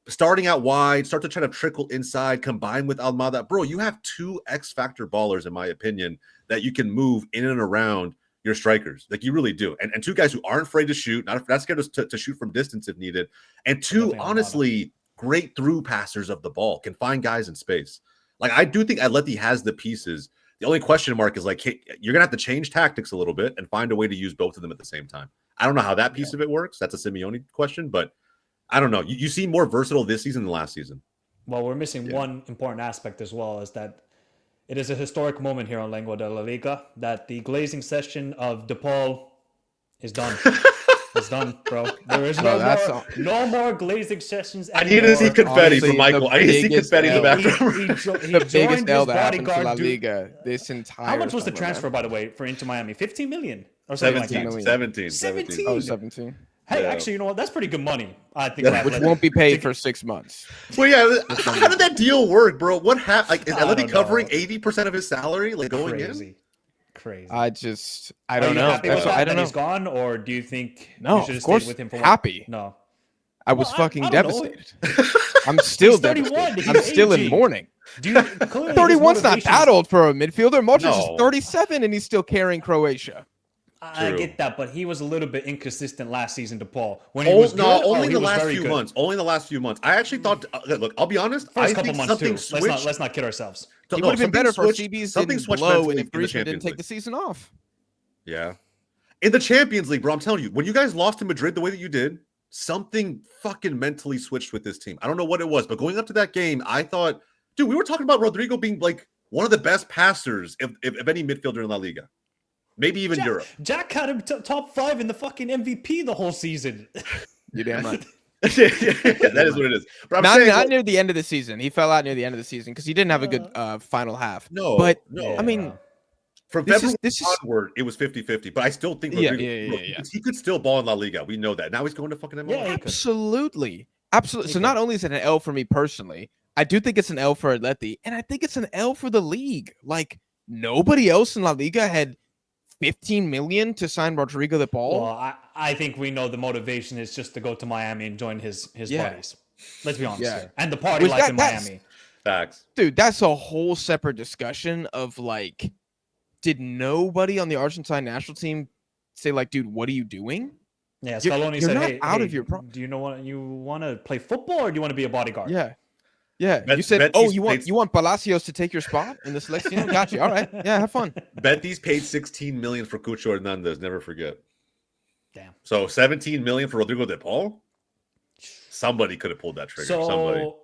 starting out wide, start to try to trickle inside, combine with Almada. Bro, you have 2 X-factor ballers, in my opinion, that you can move in and around your strikers. Like, you really do. And 2 guys who aren't afraid to shoot, not scared to shoot from distance if needed. And 2, honestly, great through passers of the ball, can find guys in space. Like, I do think Atleti has the pieces. The only question mark is, like, hey, you're going to have to change tactics a little bit and find a way to use both of them at the same time. I don't know how that piece of it works. That's a Simeone question, but I don't know. You seem more versatile this season than last season. Well, we're missing one important aspect as well, is that It is a historic moment here on Lengua de la Liga that the glazing session of DePaul is done. It's done, bro. There is no more glazing sessions anymore. I need to see confetti from Michael. I need to see confetti in the background. The biggest L that happened to La Liga this entire How much was the summer, transfer, man. by the way, for Inter Miami? 15 million? Or 17 like 17. 17. Oh, 17. Hey, actually, you know what? That's pretty good money. I think. Which won't be paid for 6 months. Well, yeah. How did that deal work, bro? What happened? Like, is Atleti covering 80% of his salary? Like, going in? Crazy. I don't know. I don't know. He's gone, or do you think no? you should Of course, with him for happy. No, I was fucking devastated. I'm still devastated. I'm still in mourning. 31's not that old for a midfielder. Modric is 37 and he's still carrying Croatia. I get that, but he was a little bit inconsistent last season to Paul. When he was good, only the last few months. Only the last few months. I actually thought. Look, I'll be honest. First couple months too. Let's not kid ourselves. He would have been better for CB's didn't blow and if Griezmann didn't take the season off. Yeah, in the Champions League, bro. I'm telling you, when you guys lost to Madrid the way that you did, something fucking mentally switched with this team. I don't know what it was, but going up to that game, I thought, dude, we were talking about Rodrigo being like one of the best passers of any midfielder in La Liga. Maybe even Europe. Jack had him top 5 in the fucking MVP the whole season. You're damn right. That is what it is. But not near the end of the season. He fell out near the end of the season because he didn't have a good final half. No. I mean, from February onward, it was 50-50. But I still think Rodrigo, he could still ball in La Liga. We know that. Now he's going to fucking MLS. Yeah, absolutely. So not only is it an L for me personally, I do think it's an L for Atleti, and I think it's an L for the league. Like, nobody else in La Liga had 15 million to sign Rodrigo de Paul. Well, I think we know the motivation is just to go to Miami and join his buddies. Let's be honest here. And the party life in Miami. Facts. Dude, that's a whole separate discussion of like, did nobody on the Argentine national team say like, dude, what are you doing? Yeah, Scaloni said, hey, of your do you know what you want to play football or do you want to be a bodyguard? Yeah. You said, you want Palacios to take your spot in the selection? Got you. All right. Yeah, have fun. Betis paid 16 million for Cucho Hernandez. Never forget. Damn. So 17 million for Rodrigo de Paul? Somebody could have pulled that trigger. So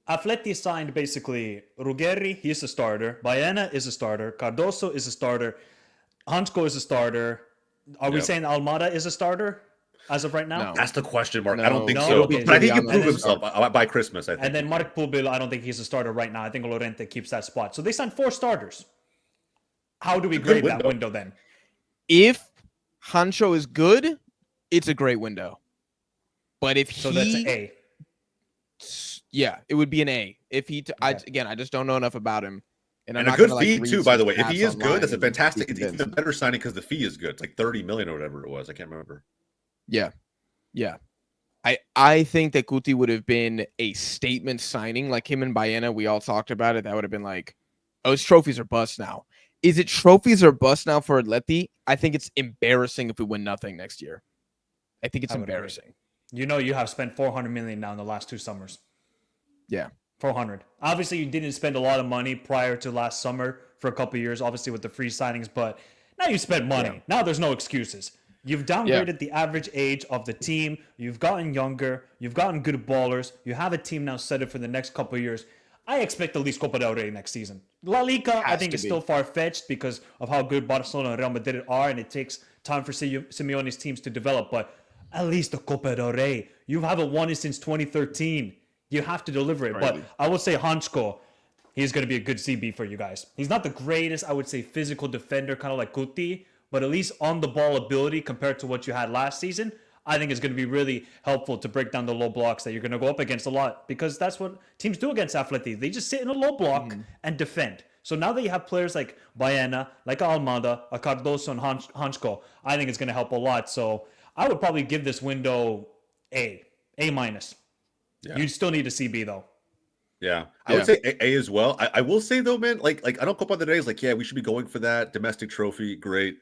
Atleti signed basically Ruggeri, he's a starter. Baena is a starter. Cardoso is a starter. Hansko is a starter. Are we saying Almada is a starter? As of right now? No. That's the question mark. No. I don't think so. Okay. But I think he can prove himself by Christmas, I think. And then Mark Pubil, I don't think he's a starter right now. I think Lorente keeps that spot. So they signed 4 starters. How do we grade that window then? If Hancho is good, it's a great window. But if that's an A. Yeah, it would be an A. If he, I just don't know enough about him. And a good fee too, by the way. If he is good, that's a fantastic. It's even better signing because the fee is good. It's like 30 million or whatever it was. I can't remember. Yeah. I think that Guti would have been a statement signing, like him and Baena. We all talked about it. That would have been like, oh, it's trophies or bust now. Is it trophies or bust now for Atleti? I think it's embarrassing if we win nothing next year. I think it's embarrassing. You know, you have spent 400 million now in the last 2 summers. Yeah. 400. Obviously, you didn't spend a lot of money prior to last summer for a couple of years, obviously with the free signings, but now you spent money. Yeah. Now there's no excuses. You've downgraded the average age of the team. You've gotten younger. You've gotten good ballers. You have a team now set up for the next couple of years. I expect at least Copa del Rey next season. La Liga, I think, is still far-fetched because of how good Barcelona and Real Madrid are, and it takes time for Simeone's teams to develop. But at least the Copa del Rey. You haven't won it since 2013. You have to deliver it. Right. But I would say Hansko, he's going to be a good CB for you guys. He's not the greatest, I would say, physical defender, kind of like Guti, but at least on the ball ability compared to what you had last season, I think it's going to be really helpful to break down the low blocks that you're going to go up against a lot, because that's what teams do against Atleti. They just sit in a low block and defend. So now that you have players like Baena, like Almada, Cardoso, and Hansko, I think it's going to help a lot. So I would probably give this window A minus. Yeah. You still need a CB though. Yeah, I would say A as well. I will say though, man, like I don't Copa del Rey is like, yeah, we should be going for that domestic trophy. Great.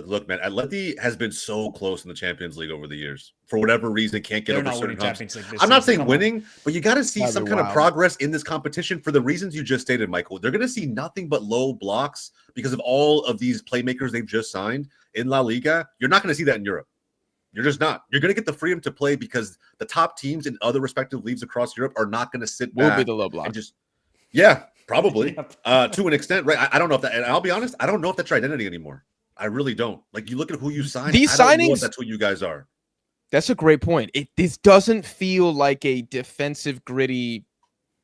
Look, man, Atleti has been so close in the Champions League over the years. For whatever reason, can't get over certain humps. I'm not saying winning, but you got to see some kind of progress in this competition for the reasons you just stated, Michael. They're going to see nothing but low blocks because of all of these playmakers they've just signed in La Liga. You're not going to see that in Europe. You're just not. You're going to get the freedom to play because the top teams in other respective leagues across Europe are not going to sit back. Will be the low block. And just, yeah. Probably. To an extent, right? I don't know if that, and I'll be honest, I don't know if that's your identity anymore. I really don't. Like, you look at who you signed, these I don't know signings, if that's who you guys are. That's a great point. This doesn't feel like a defensive, gritty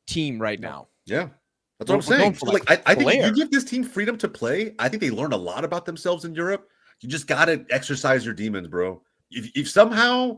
team right now. Yeah. That's what I'm saying. So, like, I think you give this team freedom to play. I think they learned a lot about themselves in Europe. You just got to exercise your demons, bro. If somehow,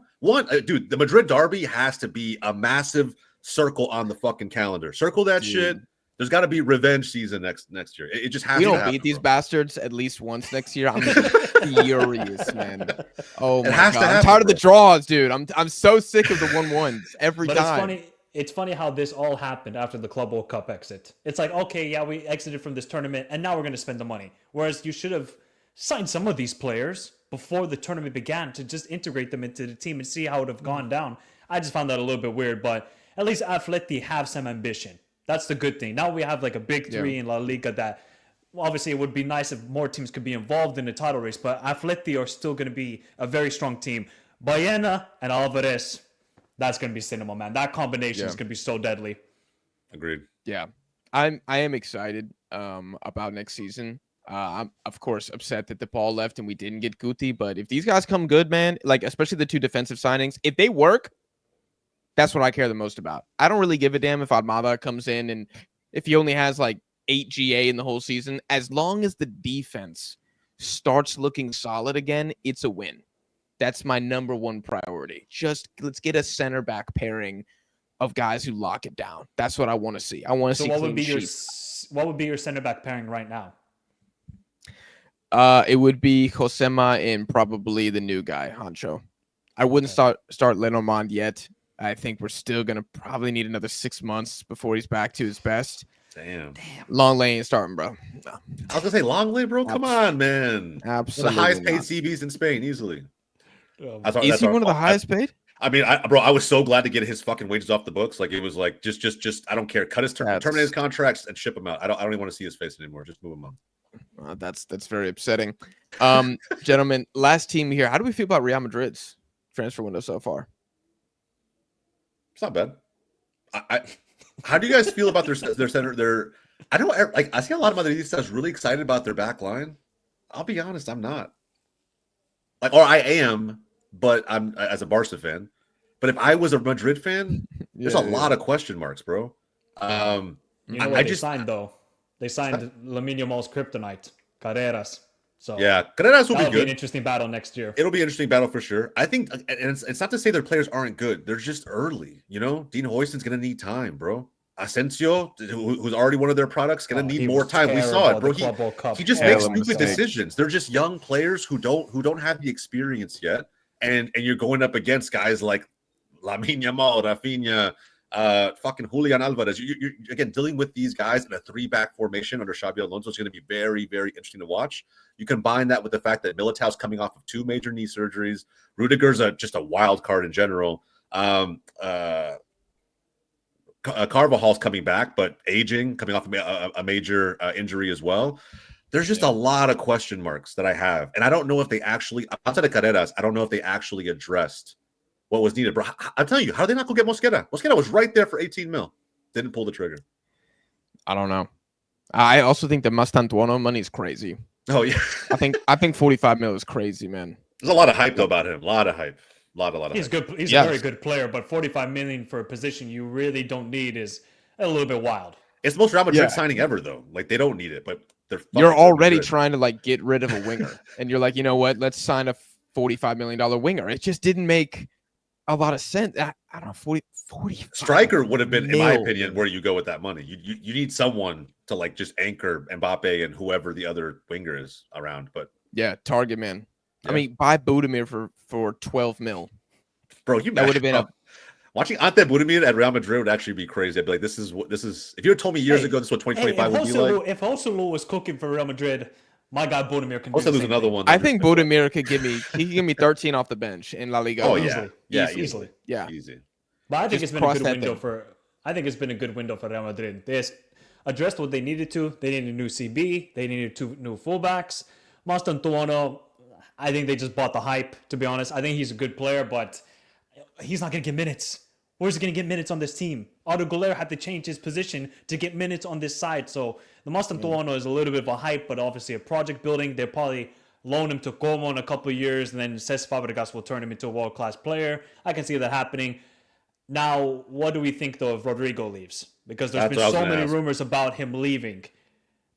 dude, the Madrid derby has to be a massive circle on the fucking calendar. Circle that shit. There's got to be revenge season next year. It just has to happen. We don't beat these bastards at least once next year. I'm furious, man. Oh my god, I'm tired of the draws, dude. I'm so sick of the 1-1s every time. It's funny how this all happened after the Club World Cup exit. It's like, okay, yeah, we exited from this tournament, and now we're going to spend the money. Whereas you should have signed some of these players before the tournament began to just integrate them into the team and see how it would have gone down. I just found that a little bit weird, but at least Atleti have some ambition. That's the good thing. Now we have like a big three in La Liga that obviously it would be nice if more teams could be involved in the title race, but Atleti are still going to be a very strong team. Baena and Alvarez, that's going to be cinema, man. That combination is going to be so deadly. Agreed. Yeah. I am excited about next season. I'm, of course, upset that the ball left and we didn't get Guti, but if these guys come good, man, like especially the 2 defensive signings, if they work, that's what I care the most about. I don't really give a damn if Almada comes in and if he only has like 8 GA in the whole season. As long as the defense starts looking solid again, it's a win. That's my number one priority. Just let's get a center back pairing of guys who lock it down. That's what I want to see. I want to see clean sheets. What would be your center back pairing right now? It would be Josema and probably the new guy, Hancho. I wouldn't start Lenormand yet. I think we're still going to probably need another 6 months before he's back to his best. Damn. Longley ain't starting, bro. No. I was going to say Longley, bro. Come on, man. Absolutely. One of the highest paid CBs in Spain, easily. Is he one of the highest paid? I mean, I was so glad to get his fucking wages off the books. Like, it was like, just I don't care. Cut his terminate his contracts and ship him out. I don't even want to see his face anymore. Just move him on. That's very upsetting. Gentlemen, last team here. How do we feel about Real Madrid's transfer window so far? It's not bad. How do you guys feel about their center? I don't like. I see a lot of Madridistas really excited about their back line. I'll be honest, I'm not. Like, or I am, but I'm as a Barca fan. But if I was a Madrid fan, there's a lot of question marks, bro. You know what they signed though? They signed Lamine Yamal's kryptonite, Carreras. So yeah, Carreras will be good. Be an interesting battle next year. It'll be an interesting battle for sure. I think, and it's not to say their players aren't good. They're just early. You know, Dean Hoyston's gonna need time, bro. Asensio, who's already one of their products, gonna need more time. We saw it, bro. He just makes stupid decisions. They're just young players who don't have the experience yet, and you're going up against guys like Lamine Yamal, Rafinha, fucking Julian Alvarez. You're again dealing with these guys in a 3-back formation under Xabi Alonso. It's going to be very, very interesting to watch. You combine that with the fact that Militao's coming off of 2 major knee surgeries. Rudiger's just a wild card in general. Carvajal's coming back, but aging, coming off a major injury as well. There's just a lot of question marks that I have, and I don't know if they actually, outside of Carreras, I don't know if they actually addressed what was needed, bro. I'm telling you, how did they not go get Mosquera? Mosquera was right there for 18 mil. Didn't pull the trigger. I don't know. I also think the Mastantuono money is crazy. Oh yeah, I think 45 mil is crazy, man. There's a lot of hype though about him. A lot of hype. A lot of He's hype. good. He's a very good player, but 45 million for a position you really don't need is a little bit wild. It's the most Real Madrid signing ever, though. Like, they don't need it, but you're already trying to like get rid of a winger, and you're like, you know what? Let's sign a $45 million winger. It just didn't make a lot of sense. I don't know. 40 striker would have been, in my opinion, where you go with that money. You need someone to like just anchor Mbappe and whoever the other winger is around. But yeah, target man. Yeah. I mean, buy Budimir for 12 mil. Bro, that would have been watching Ante Budimir at Real Madrid would actually be crazy. I'd be like, this is. If you had told me years ago this is what 2025 would be like. If Joselu was cooking for Real Madrid, my guy Budimir can. Also, there's another one. I think Budimir could give me 13 off the bench in La Liga. Oh yeah, easily. Yeah, easy. But I think it's been a good window for. I think it's been a good window for Real Madrid. They addressed what they needed to. They needed a new CB. They needed 2 new fullbacks. Mastantuono, I think they just bought the hype. To be honest, I think he's a good player, but he's not going to get minutes. Where's he going to get minutes on this team? Arda Güler had to change his position to get minutes on this side. So the Mustang Tuono is a little bit of a hype, but obviously a project building. They'll probably loan him to Como in a couple of years, and then Cesc Fabregas will turn him into a world-class player. I can see that happening. Now, what do we think, though, if Rodrigo leaves? Because there's been so many rumors about him leaving.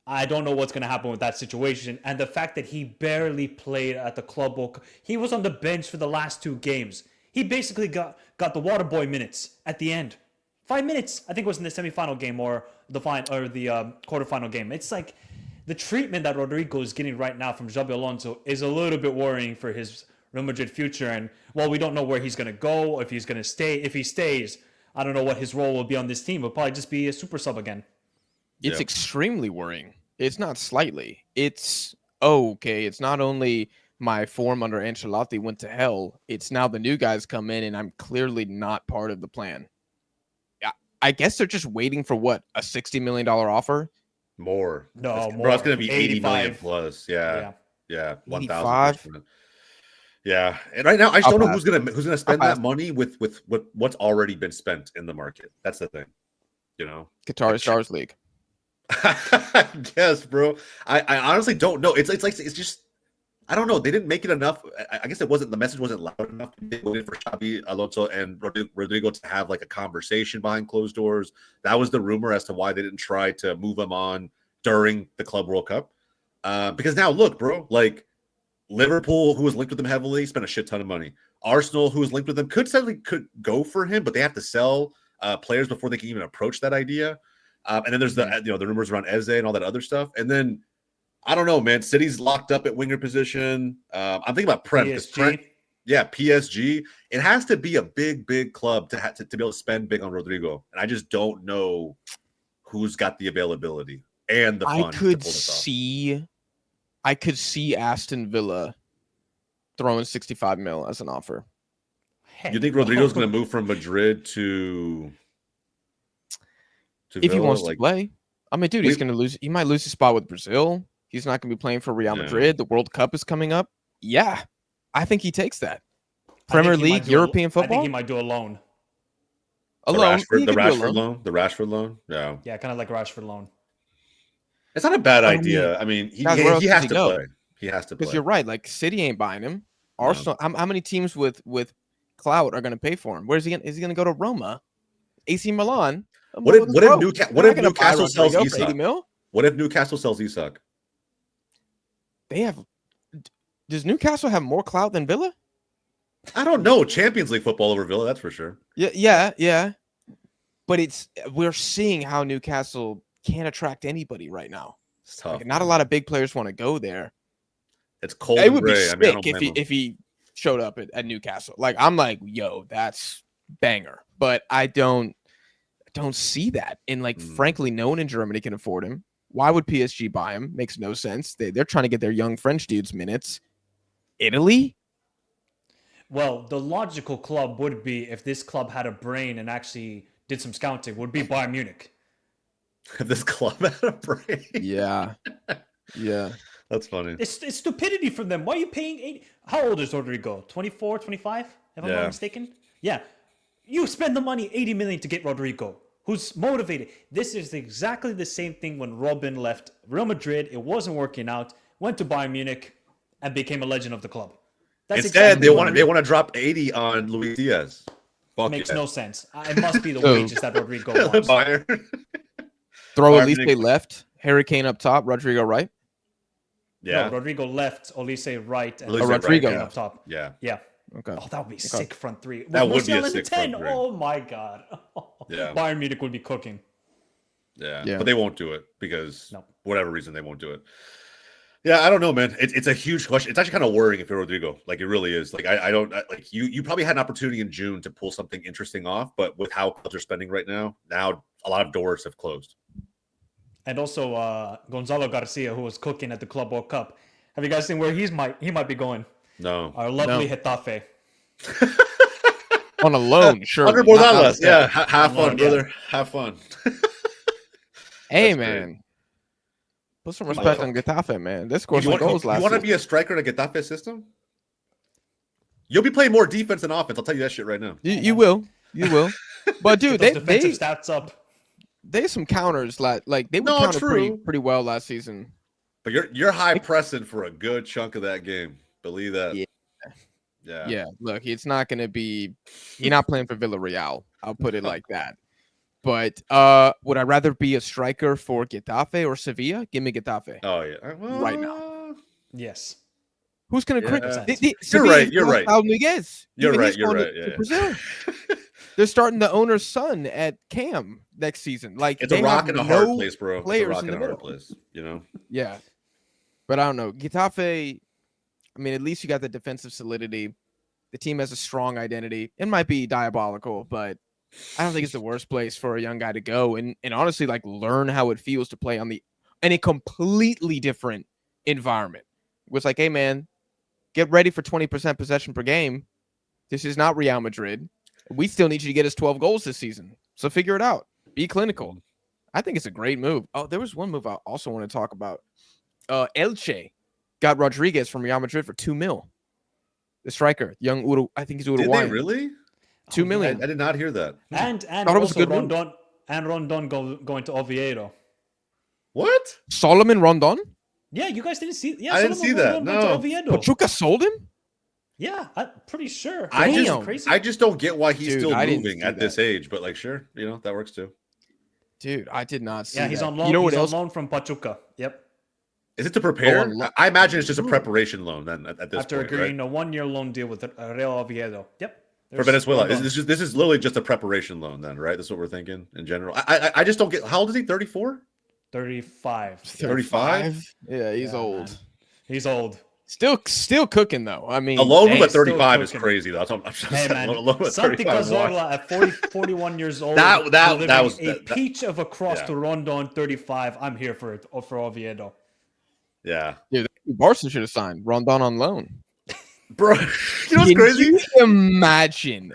I don't know what's going to happen with that situation. And the fact that he barely played at the Club World Cup. He was on the bench for the last 2 games. He basically got the water boy minutes at the end. 5 minutes, I think it was in the semifinal game or the quarterfinal game. It's like the treatment that Rodrigo is getting right now from Xabi Alonso is a little bit worrying for his Real Madrid future. And while we don't know where he's going to go, if he's going to stay, if he stays, I don't know what his role will be on this team. It'll probably just be a super sub again. It's extremely worrying. It's not slightly. It's okay. It's not only my form under Ancelotti went to hell. It's now the new guys come in, and I'm clearly not part of the plan. I guess they're just waiting for what, a $60 million offer? More. No, more. Bro, it's going to be 80 million plus. Yeah. 1,000%. Yeah, and right now I just don't know who's gonna spend that money with what's already been spent in the market. That's the thing, you know. Qatar Stars League. I guess, bro. I honestly don't know. It's just I don't know. They didn't make it enough. I guess the message wasn't loud enough. They waited for Xabi Alonso and Rodrigo to have like a conversation behind closed doors. That was the rumor as to why they didn't try to move him on during the Club World Cup. Because now look, bro, like Liverpool, who was linked with them heavily, spent a shit ton of money. Arsenal, who was linked with them, could go for him, but they have to sell players before they can even approach that idea. And then there's the rumors around Eze and all that other stuff. And then I don't know, man. City's locked up at winger position. I'm thinking about Prem. PSG. It has to be a big club to be able to spend big on Rodrigo, and I just don't know who's got the availability and the fund. I could see Aston Villa throwing 65 mil as an offer. You think Rodrigo's going to move from Madrid to if Villa? He wants to play? I mean, dude, he's going to lose. He might lose his spot with Brazil. He's not going to be playing for Real Madrid. The World Cup is coming up. Yeah, I think he takes that. Premier League, European football. I think he might do a loan. The Rashford loan. Yeah, kind of like a Rashford loan. It's not a bad idea. I mean, he has to play. He has to play. Because you're right. Like, City ain't buying him. Arsenal. How many teams with clout are going to pay for him? Where's he going? Is he going to go to Roma, AC Milan? What if Newcastle sells Isak? What if Newcastle sells Isak? Does Newcastle have more clout than Villa? I don't know. Champions League football over Villa, that's for sure. Yeah. But we're seeing how Newcastle can't attract anybody right now. It's tough. Like, not a lot of big players want to go there. It's cold. It would be sick if he showed up at Newcastle. Like, I'm like, yo, that's banger. But I don't see that. And like, frankly, no one in Germany can afford him. Why would PSG buy him? Makes no sense. They're trying to get their young French dudes minutes. Italy? Well, the logical club would be, if this club had a brain and actually did some scouting, would be Bayern Munich. If this club had a brain? Yeah. That's funny. It's stupidity from them. Why are you paying 80? How old is Rodrigo? 24, 25? If I'm not mistaken? Yeah. You spend the money, 80 million, to get Rodrigo, who's motivated. This is exactly the same thing when Robin left Real Madrid. It wasn't working out. Went to Bayern Munich and became a legend of the club. Instead, they want to drop 80 on Luis Diaz. Makes no sense. It must be the wages that Rodrigo wants. Throw Olise left, Harry Kane up top, Rodrigo right. Yeah, no, Rodrigo left, Olise right, and Rodrigo up top. Yeah. Okay. Oh, that would be sick front three. That would be a sick front three. Oh my god. Yeah. Bayern Munich would be cooking. Yeah, but they won't do it because whatever reason they won't do it. Yeah, I don't know, man. It's a huge question. It's actually kind of worrying if you're Rodrigo. Like, it really is. Like, I don't like you probably had an opportunity in June to pull something interesting off, but with how clubs are spending right now a lot of doors have closed. And also Gonzalo Garcia, who was cooking at the Club World Cup. Have you guys seen where he might be going? No. Our lovely Getafe. On a loan, sure. 100 Morales. Yeah, have fun, brother. Have fun. Hey, man. Put some respect on Getafe, man. This scored some goals last year. You want to be a striker in a Getafe system? You'll be playing more defense than offense. I'll tell you that shit right now. You will. But dude, defensive stats up. They have some counters like they would counter pretty well last season. But you're high pressing for a good chunk of that game. Believe that. Yeah. Look, it's not going to be. You're not playing for Villarreal. I'll put it like that. But would I rather be a striker for Getafe or Sevilla? Give me Getafe. Oh yeah, right now. Yes. Who's going to crit? You're right. You're right. You're right. Yeah. Brazil. They're starting the owner's son at Cam next season. Like it's a rock and a hard place, bro. It's a rock and a hard place, you know. Yeah, but I don't know. Getafe. I mean, at least you got the defensive solidity. The team has a strong identity. It might be diabolical, but I don't think it's the worst place for a young guy to go and honestly like learn how it feels to play in a completely different environment. It was like, hey man, get ready for 20% possession per game. This is not Real Madrid. We still need you to get us 12 goals this season. So figure it out. Be clinical. I think it's a great move. Oh, there was one move I also want to talk about. Elche got Rodriguez from Real Madrid for $2 million. The striker, I think he's Uruguayan. Did they really? $2 million. I did not hear that. And also Rondon going to Oviedo. What? Solomon Rondon? Yeah, you guys didn't see. Yeah, I didn't see that. No. Pachuca sold him. Yeah, I'm pretty sure. I just don't get why he's still moving at this age, but like, sure, that works too. Dude, I did not see. Yeah, he's on loan. You know what else? On loan from Pachuca. Yep. Is it to prepare? I imagine it's just a preparation loan then at this point. After agreeing a 1-year loan deal with Real Oviedo. Yep. For Venezuela, this is literally just a preparation loan then, right? That's what we're thinking in general. I just don't get. How old is he? 34? 35. 35? Yeah, he's old. Man. He's old. Still cooking though. I mean, a loan at 35 is crazy though. Hey man, Santi Cazorla at 41 years old. that was a peach of a cross to Rondon 35. I'm here for it for Oviedo. Yeah, dude, Barca should have signed Rondon on loan. Bro, you know what's crazy? You imagine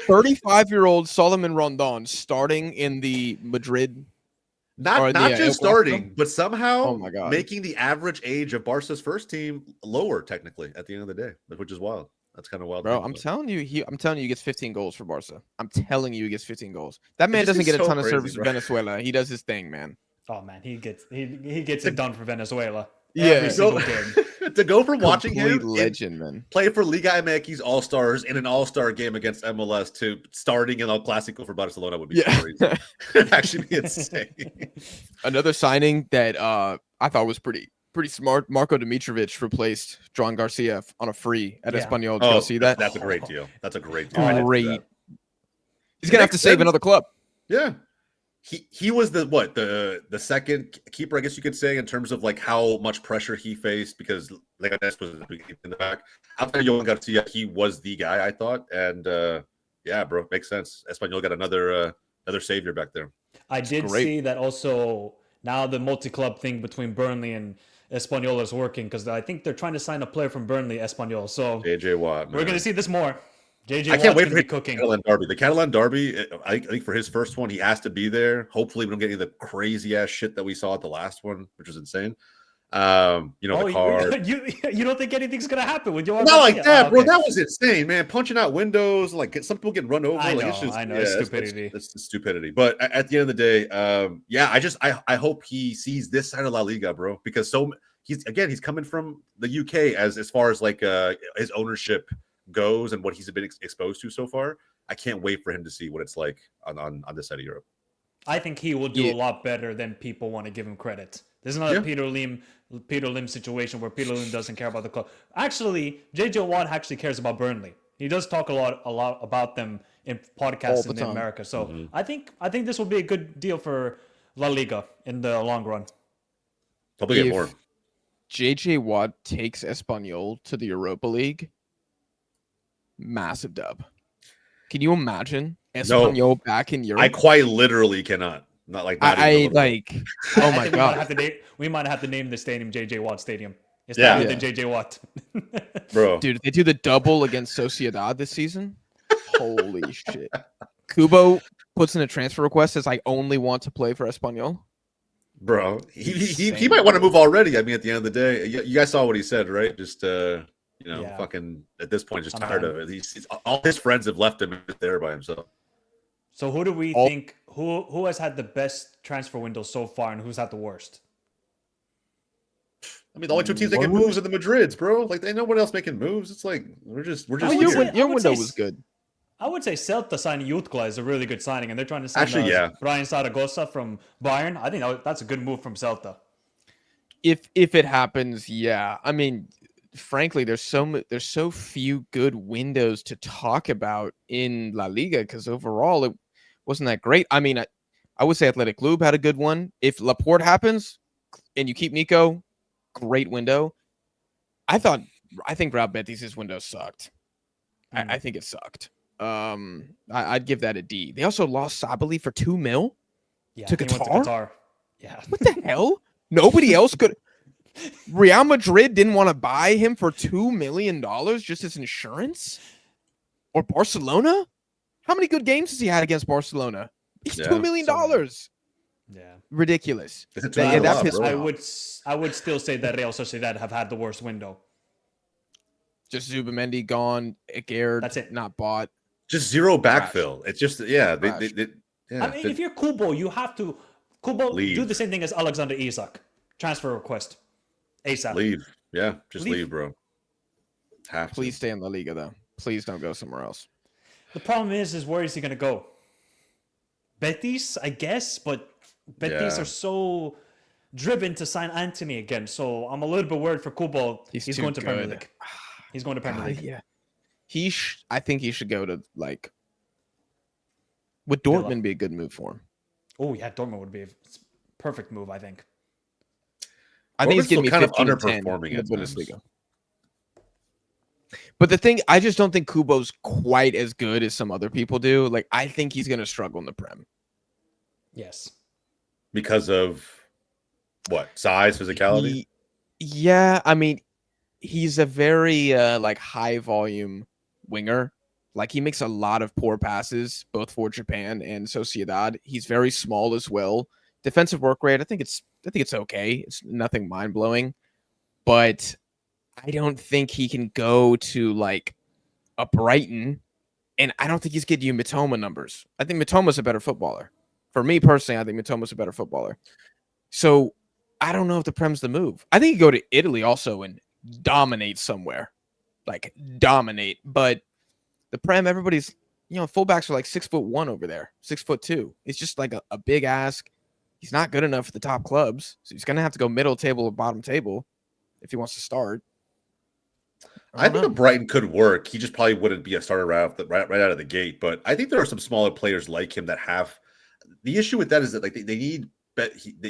35-year-old Solomon Rondon starting in the Madrid. Not just starting, but somehow making the average age of Barca's first team lower, technically, at the end of the day, which is wild. That's kind of wild. Bro, I'm telling you, he gets 15 goals for Barca. I'm telling you, he gets 15 goals. That man doesn't get a ton of service for Venezuela. He does his thing, man. Oh man, he gets it done for Venezuela. Yeah, to go from watching him legend, man, play for Liga MX All-Stars in an All-Star game against MLS to starting in El Clásico for Barcelona would be crazy. It'd actually be insane. Another signing that I thought was pretty smart. Marco Dimitrovic replaced John Garcia on a free at Espanyol. Did you see that? That's a great deal. That's a great deal. Great. He's gonna have to save another club. Yeah. He was the second keeper, I guess you could say, in terms of like how much pressure he faced, because Leganés was in the back. After Johan Garcia, he was the guy, I thought, and yeah, bro, makes sense. Espanyol got another savior back there. I did see that also. Now the multi-club thing between Burnley and Espanyol is working, because I think they're trying to sign a player from Burnley, Espanyol. So JJ Watt, we're gonna see this more. I can't wait for cooking. Catalan Derby. The Catalan Derby, I think for his first one, he has to be there. Hopefully, we don't get any of the crazy ass shit that we saw at the last one, which was insane. The car. You don't think anything's gonna happen with your? Not like that, bro. That was insane, man. Punching out windows, like some people get run over. I know, it's just, I know. It's stupidity. It's stupidity. But at the end of the day, I hope he sees this side of La Liga, bro, because he's coming from the UK as far as like his ownership goes and what he's been exposed to so far. I can't wait for him to see what it's like on this side of Europe. I think he will do a lot better than people want to give him credit. This is not a Peter Lim situation where Peter Lim doesn't care about the club. Actually, JJ Watt actually cares about Burnley. He does talk a lot about them in podcasts in America. So I think this will be a good deal for La Liga in the long run. Probably get more. JJ Watt takes Espanyol to the Europa League. Massive dub. Can you imagine Espanyol back in Europe? I quite literally cannot. Not like that. Oh my god. We might have to name the stadium JJ Watt Stadium. It's better than JJ Watt. Bro. Dude, if they do the double against Sociedad this season, holy shit. Kubo puts in a transfer request, says I only want to play for Espanyol. Bro, he might want to move already. I mean, at the end of the day, you guys saw what he said, right? Just fucking at this point, just tired of it. He's all his friends have left him there by himself. So who do we think who has had the best transfer window so far, and who's had the worst? I mean, the only two teams making moves are the Madrids, bro. Like, ain't no one else making moves. It's like we're just your window was good. I would say Celta signing Jutkla is a really good signing, and they're trying to sign Brian Zaragoza from Bayern. I think that's a good move from Celta. If it happens, yeah. I mean, frankly, there's so few good windows to talk about in La Liga because overall it wasn't that great. I mean, I would say Athletic Club had a good one. If Laporte happens and you keep Nico, great window. I think Real Betis' window sucked. I think it sucked. I'd give that a D. They also lost Sabali for $2 million to Qatar. Yeah. What the hell? Nobody else could. Real Madrid didn't want to buy him for $2 million just as insurance? Or Barcelona? How many good games has he had against Barcelona? He's $2 million. Yeah. Ridiculous. I would still say that Real Sociedad have had the worst window. Just Zubamendi gone, Eckerd, that's it. Not bought. Just zero backfill. It's just they I mean, if you're Kubo, you have to do the same thing as Alexander Isak. Transfer request. ASAP. Leave. Yeah, just leave, bro. Please stay in La Liga though. Please don't go somewhere else. The problem is where is he going to go? Betis, I guess, but Betis are so driven to sign Anthony again. So I'm a little bit worried for Kubo. He's going to Premier League. He's going to Premier League. Yeah. I think he should go to would Dortmund be a good move for him? Oh yeah, Dortmund would be a perfect move, I think. I think he's getting me 15 of underperforming in the Bundesliga. But the thing, I just don't think Kubo's quite as good as some other people do. Like, I think he's going to struggle in the Prem. Yes. Because of what? Size, physicality? Yeah, I mean, he's a very high volume winger. Like, he makes a lot of poor passes, both for Japan and Sociedad. He's very small as well. Defensive work rate, I think it's okay. It's nothing mind blowing, but I don't think he can go to a Brighton, and I don't think he's getting you Mitoma numbers. I think Mitoma's a better footballer. For me personally, I think Mitoma's a better footballer. So I don't know if the Prem's the move. I think you go to Italy also and dominate somewhere, dominate. But the Prem, everybody's fullbacks are 6'1" over there, 6'2". It's just a big ask. He's not good enough for the top clubs, so he's going to have to go middle table or bottom table if he wants to start. I think a Brighton could work. He just probably wouldn't be a starter right out of the gate. But I think there are some smaller players like him that have the issue with that is that they need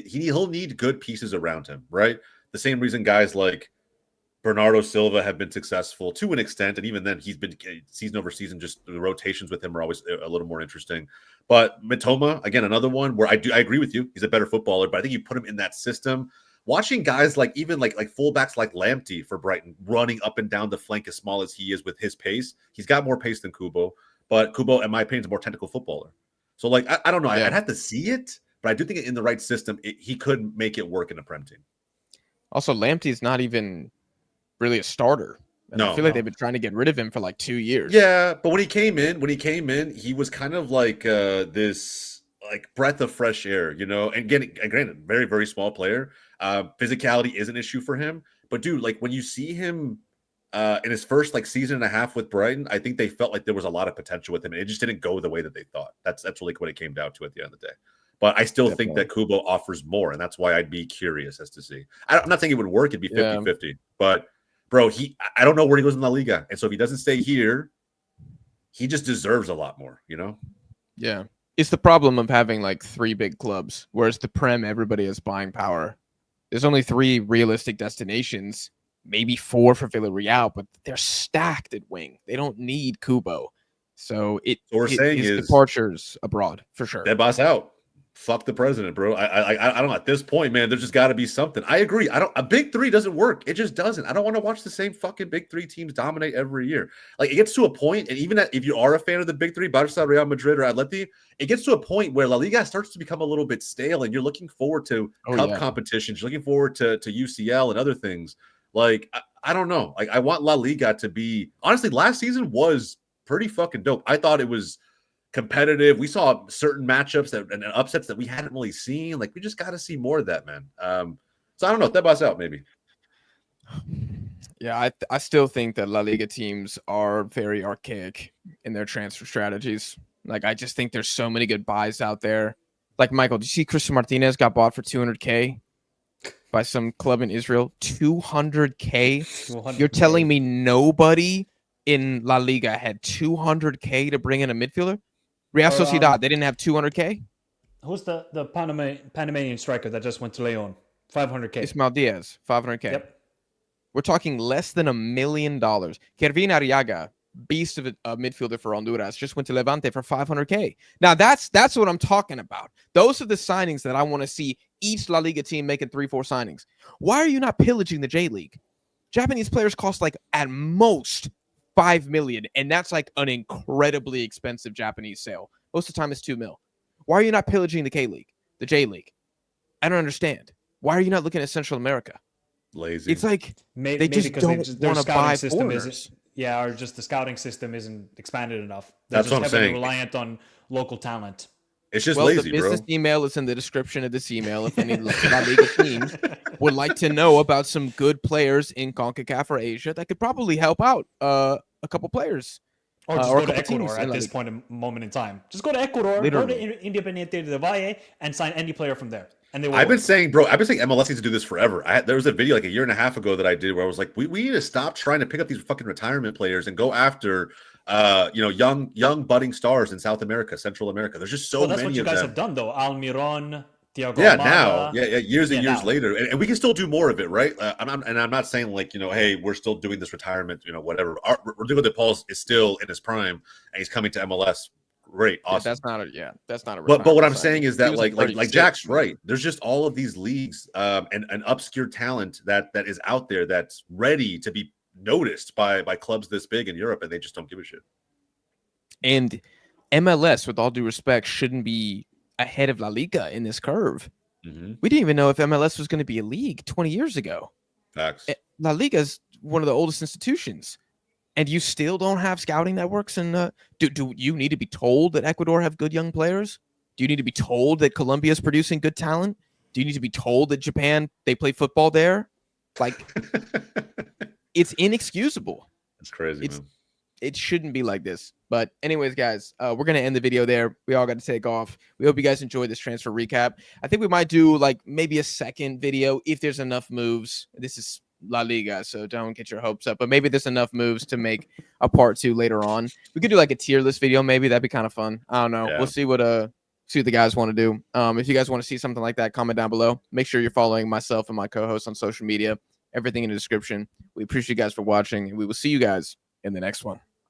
he'll need good pieces around him, right? The same reason guys like Bernardo Silva have been successful to an extent, and even then he's been season over season. Just the rotations with him are always a little more interesting. But Mitoma, again, another one where I agree with you. He's a better footballer, but I think you put him in that system. Watching guys like fullbacks like Lamptey for Brighton running up and down the flank as small as he is with his pace, he's got more pace than Kubo. But Kubo, in my opinion, is a more technical footballer. So I don't know. Yeah. I'd have to see it, but I do think in the right system, he could make it work in a Prem team. Also, Lamptey's not even really a starter. And I feel like they've been trying to get rid of him for 2 years. Yeah, but when he came in, he was kind of this breath of fresh air, and granted, very, very small player. Physicality is an issue for him, but dude, when you see him in his first season and a half with Brighton, I think they felt like there was a lot of potential with him, and it just didn't go the way that they thought. That's really what it came down to at the end of the day. But I still think that Kubo offers more, and that's why I'd be curious as to see. I'm not saying it would work. It'd be 50-50. But, bro, I don't know where he goes in La Liga. And so if he doesn't stay here, he just deserves a lot more, Yeah. It's the problem of having 3 big clubs, whereas the Prem, everybody has buying power. There's only 3 realistic destinations, maybe 4 for Villarreal, but they're stacked at wing. They don't need Kubo. So his departures abroad, for sure. Dead boss out. Fuck the president, bro. I don't know. At this point, man, there's just got to be something. I agree. A big 3 doesn't work. It just doesn't. I don't want to watch the same fucking big 3 teams dominate every year. It gets to a point, and even if you are a fan of the big 3, Barcelona, Real Madrid, or Atleti, it gets to a point where La Liga starts to become a little bit stale, and you're looking forward to cup competitions. You're looking forward to UCL and other things. I don't know. I want La Liga to be honestly. Last season was pretty fucking dope. I thought it was competitive. We saw certain matchups and upsets that we hadn't really seen. Like, we just got to see more of that, man. So I don't know. That buys out maybe. Yeah, I still think that La Liga teams are very archaic in their transfer strategies. Like, I just think there's so many good buys out there. Like, Michael, did you see Christian Martinez got bought for 200K by some club in Israel? 200K? You're telling me nobody in La Liga had 200K to bring in a midfielder? Real Sociedad, they didn't have 200K? Who's the Panamanian striker that just went to Leon? 500K. Ismael Diaz, 500K. Yep. We're talking less than $1 million. Kervin Arriaga, beast of a midfielder for Honduras, just went to Levante for 500K. Now, that's what I'm talking about. Those are the signings that I want to see each La Liga team making 3-4 signings. Why are you not pillaging the J League? Japanese players cost like at most $5 million, and that's like an incredibly expensive Japanese sale. Most of the time it's $2 million. Why are you not pillaging the K League, the J League? I don't understand. Why are you not looking at Central America? Lazy. It's like maybe they just don't want to buy foreigners. Yeah, or just the scouting system isn't expanded enough. That's what I'm saying. Reliant on local talent. It's just lazy, the business bro. email is in the description of this email. If any La Liga teams would like to know about some good players in CONCACAF or Asia that could probably help out a couple players. Or just go to Ecuador at this moment in time. Just go to Ecuador, literally. Go to Independiente del Valle, and sign any player from there. And they will I've been saying MLS needs to do this forever. There was a video like a year and a half ago that I did where I was like, we need to stop trying to pick up these fucking retirement players and go after young budding stars in South America, Central America. There's just so many of them. That's what you guys have done, though. Almiron, Thiago Almada. Years and years later, and we can still do more of it, right? I'm not saying like, hey, we're still doing this retirement, whatever. Rodrigo de Paul is still in his prime, and he's coming to MLS. Great, awesome. That's not a. But what I'm saying is that like Jack's right. There's just all of these leagues and obscure talent that is out there that's ready to be noticed by clubs this big in Europe, and they just don't give a shit. And MLS, with all due respect, shouldn't be ahead of La Liga in this curve. Mm-hmm. We didn't even know if MLS was going to be a league 20 years ago. Facts. La Liga is one of the oldest institutions. And you still don't have scouting networks? And do you need to be told that Ecuador have good young players? Do you need to be told that Colombia is producing good talent? Do you need to be told that Japan, they play football there? Like, it's inexcusable. That's crazy, man. It shouldn't be like this. But anyways, guys, we're going to end the video there. We all got to take off. We hope you guys enjoyed this transfer recap. I think we might do like maybe a second video if there's enough moves. This is La Liga, so don't get your hopes up, but maybe there's enough moves to make a part 2 later on. We could do like a tier list video, maybe. That'd be kind of fun. I don't know. Yeah. We'll see what the guys want to do. If you guys want to see something like that, comment down below. Make sure you're following myself and my co-host on social media. Everything in the description. We appreciate you guys for watching, and we will see you guys in the next one.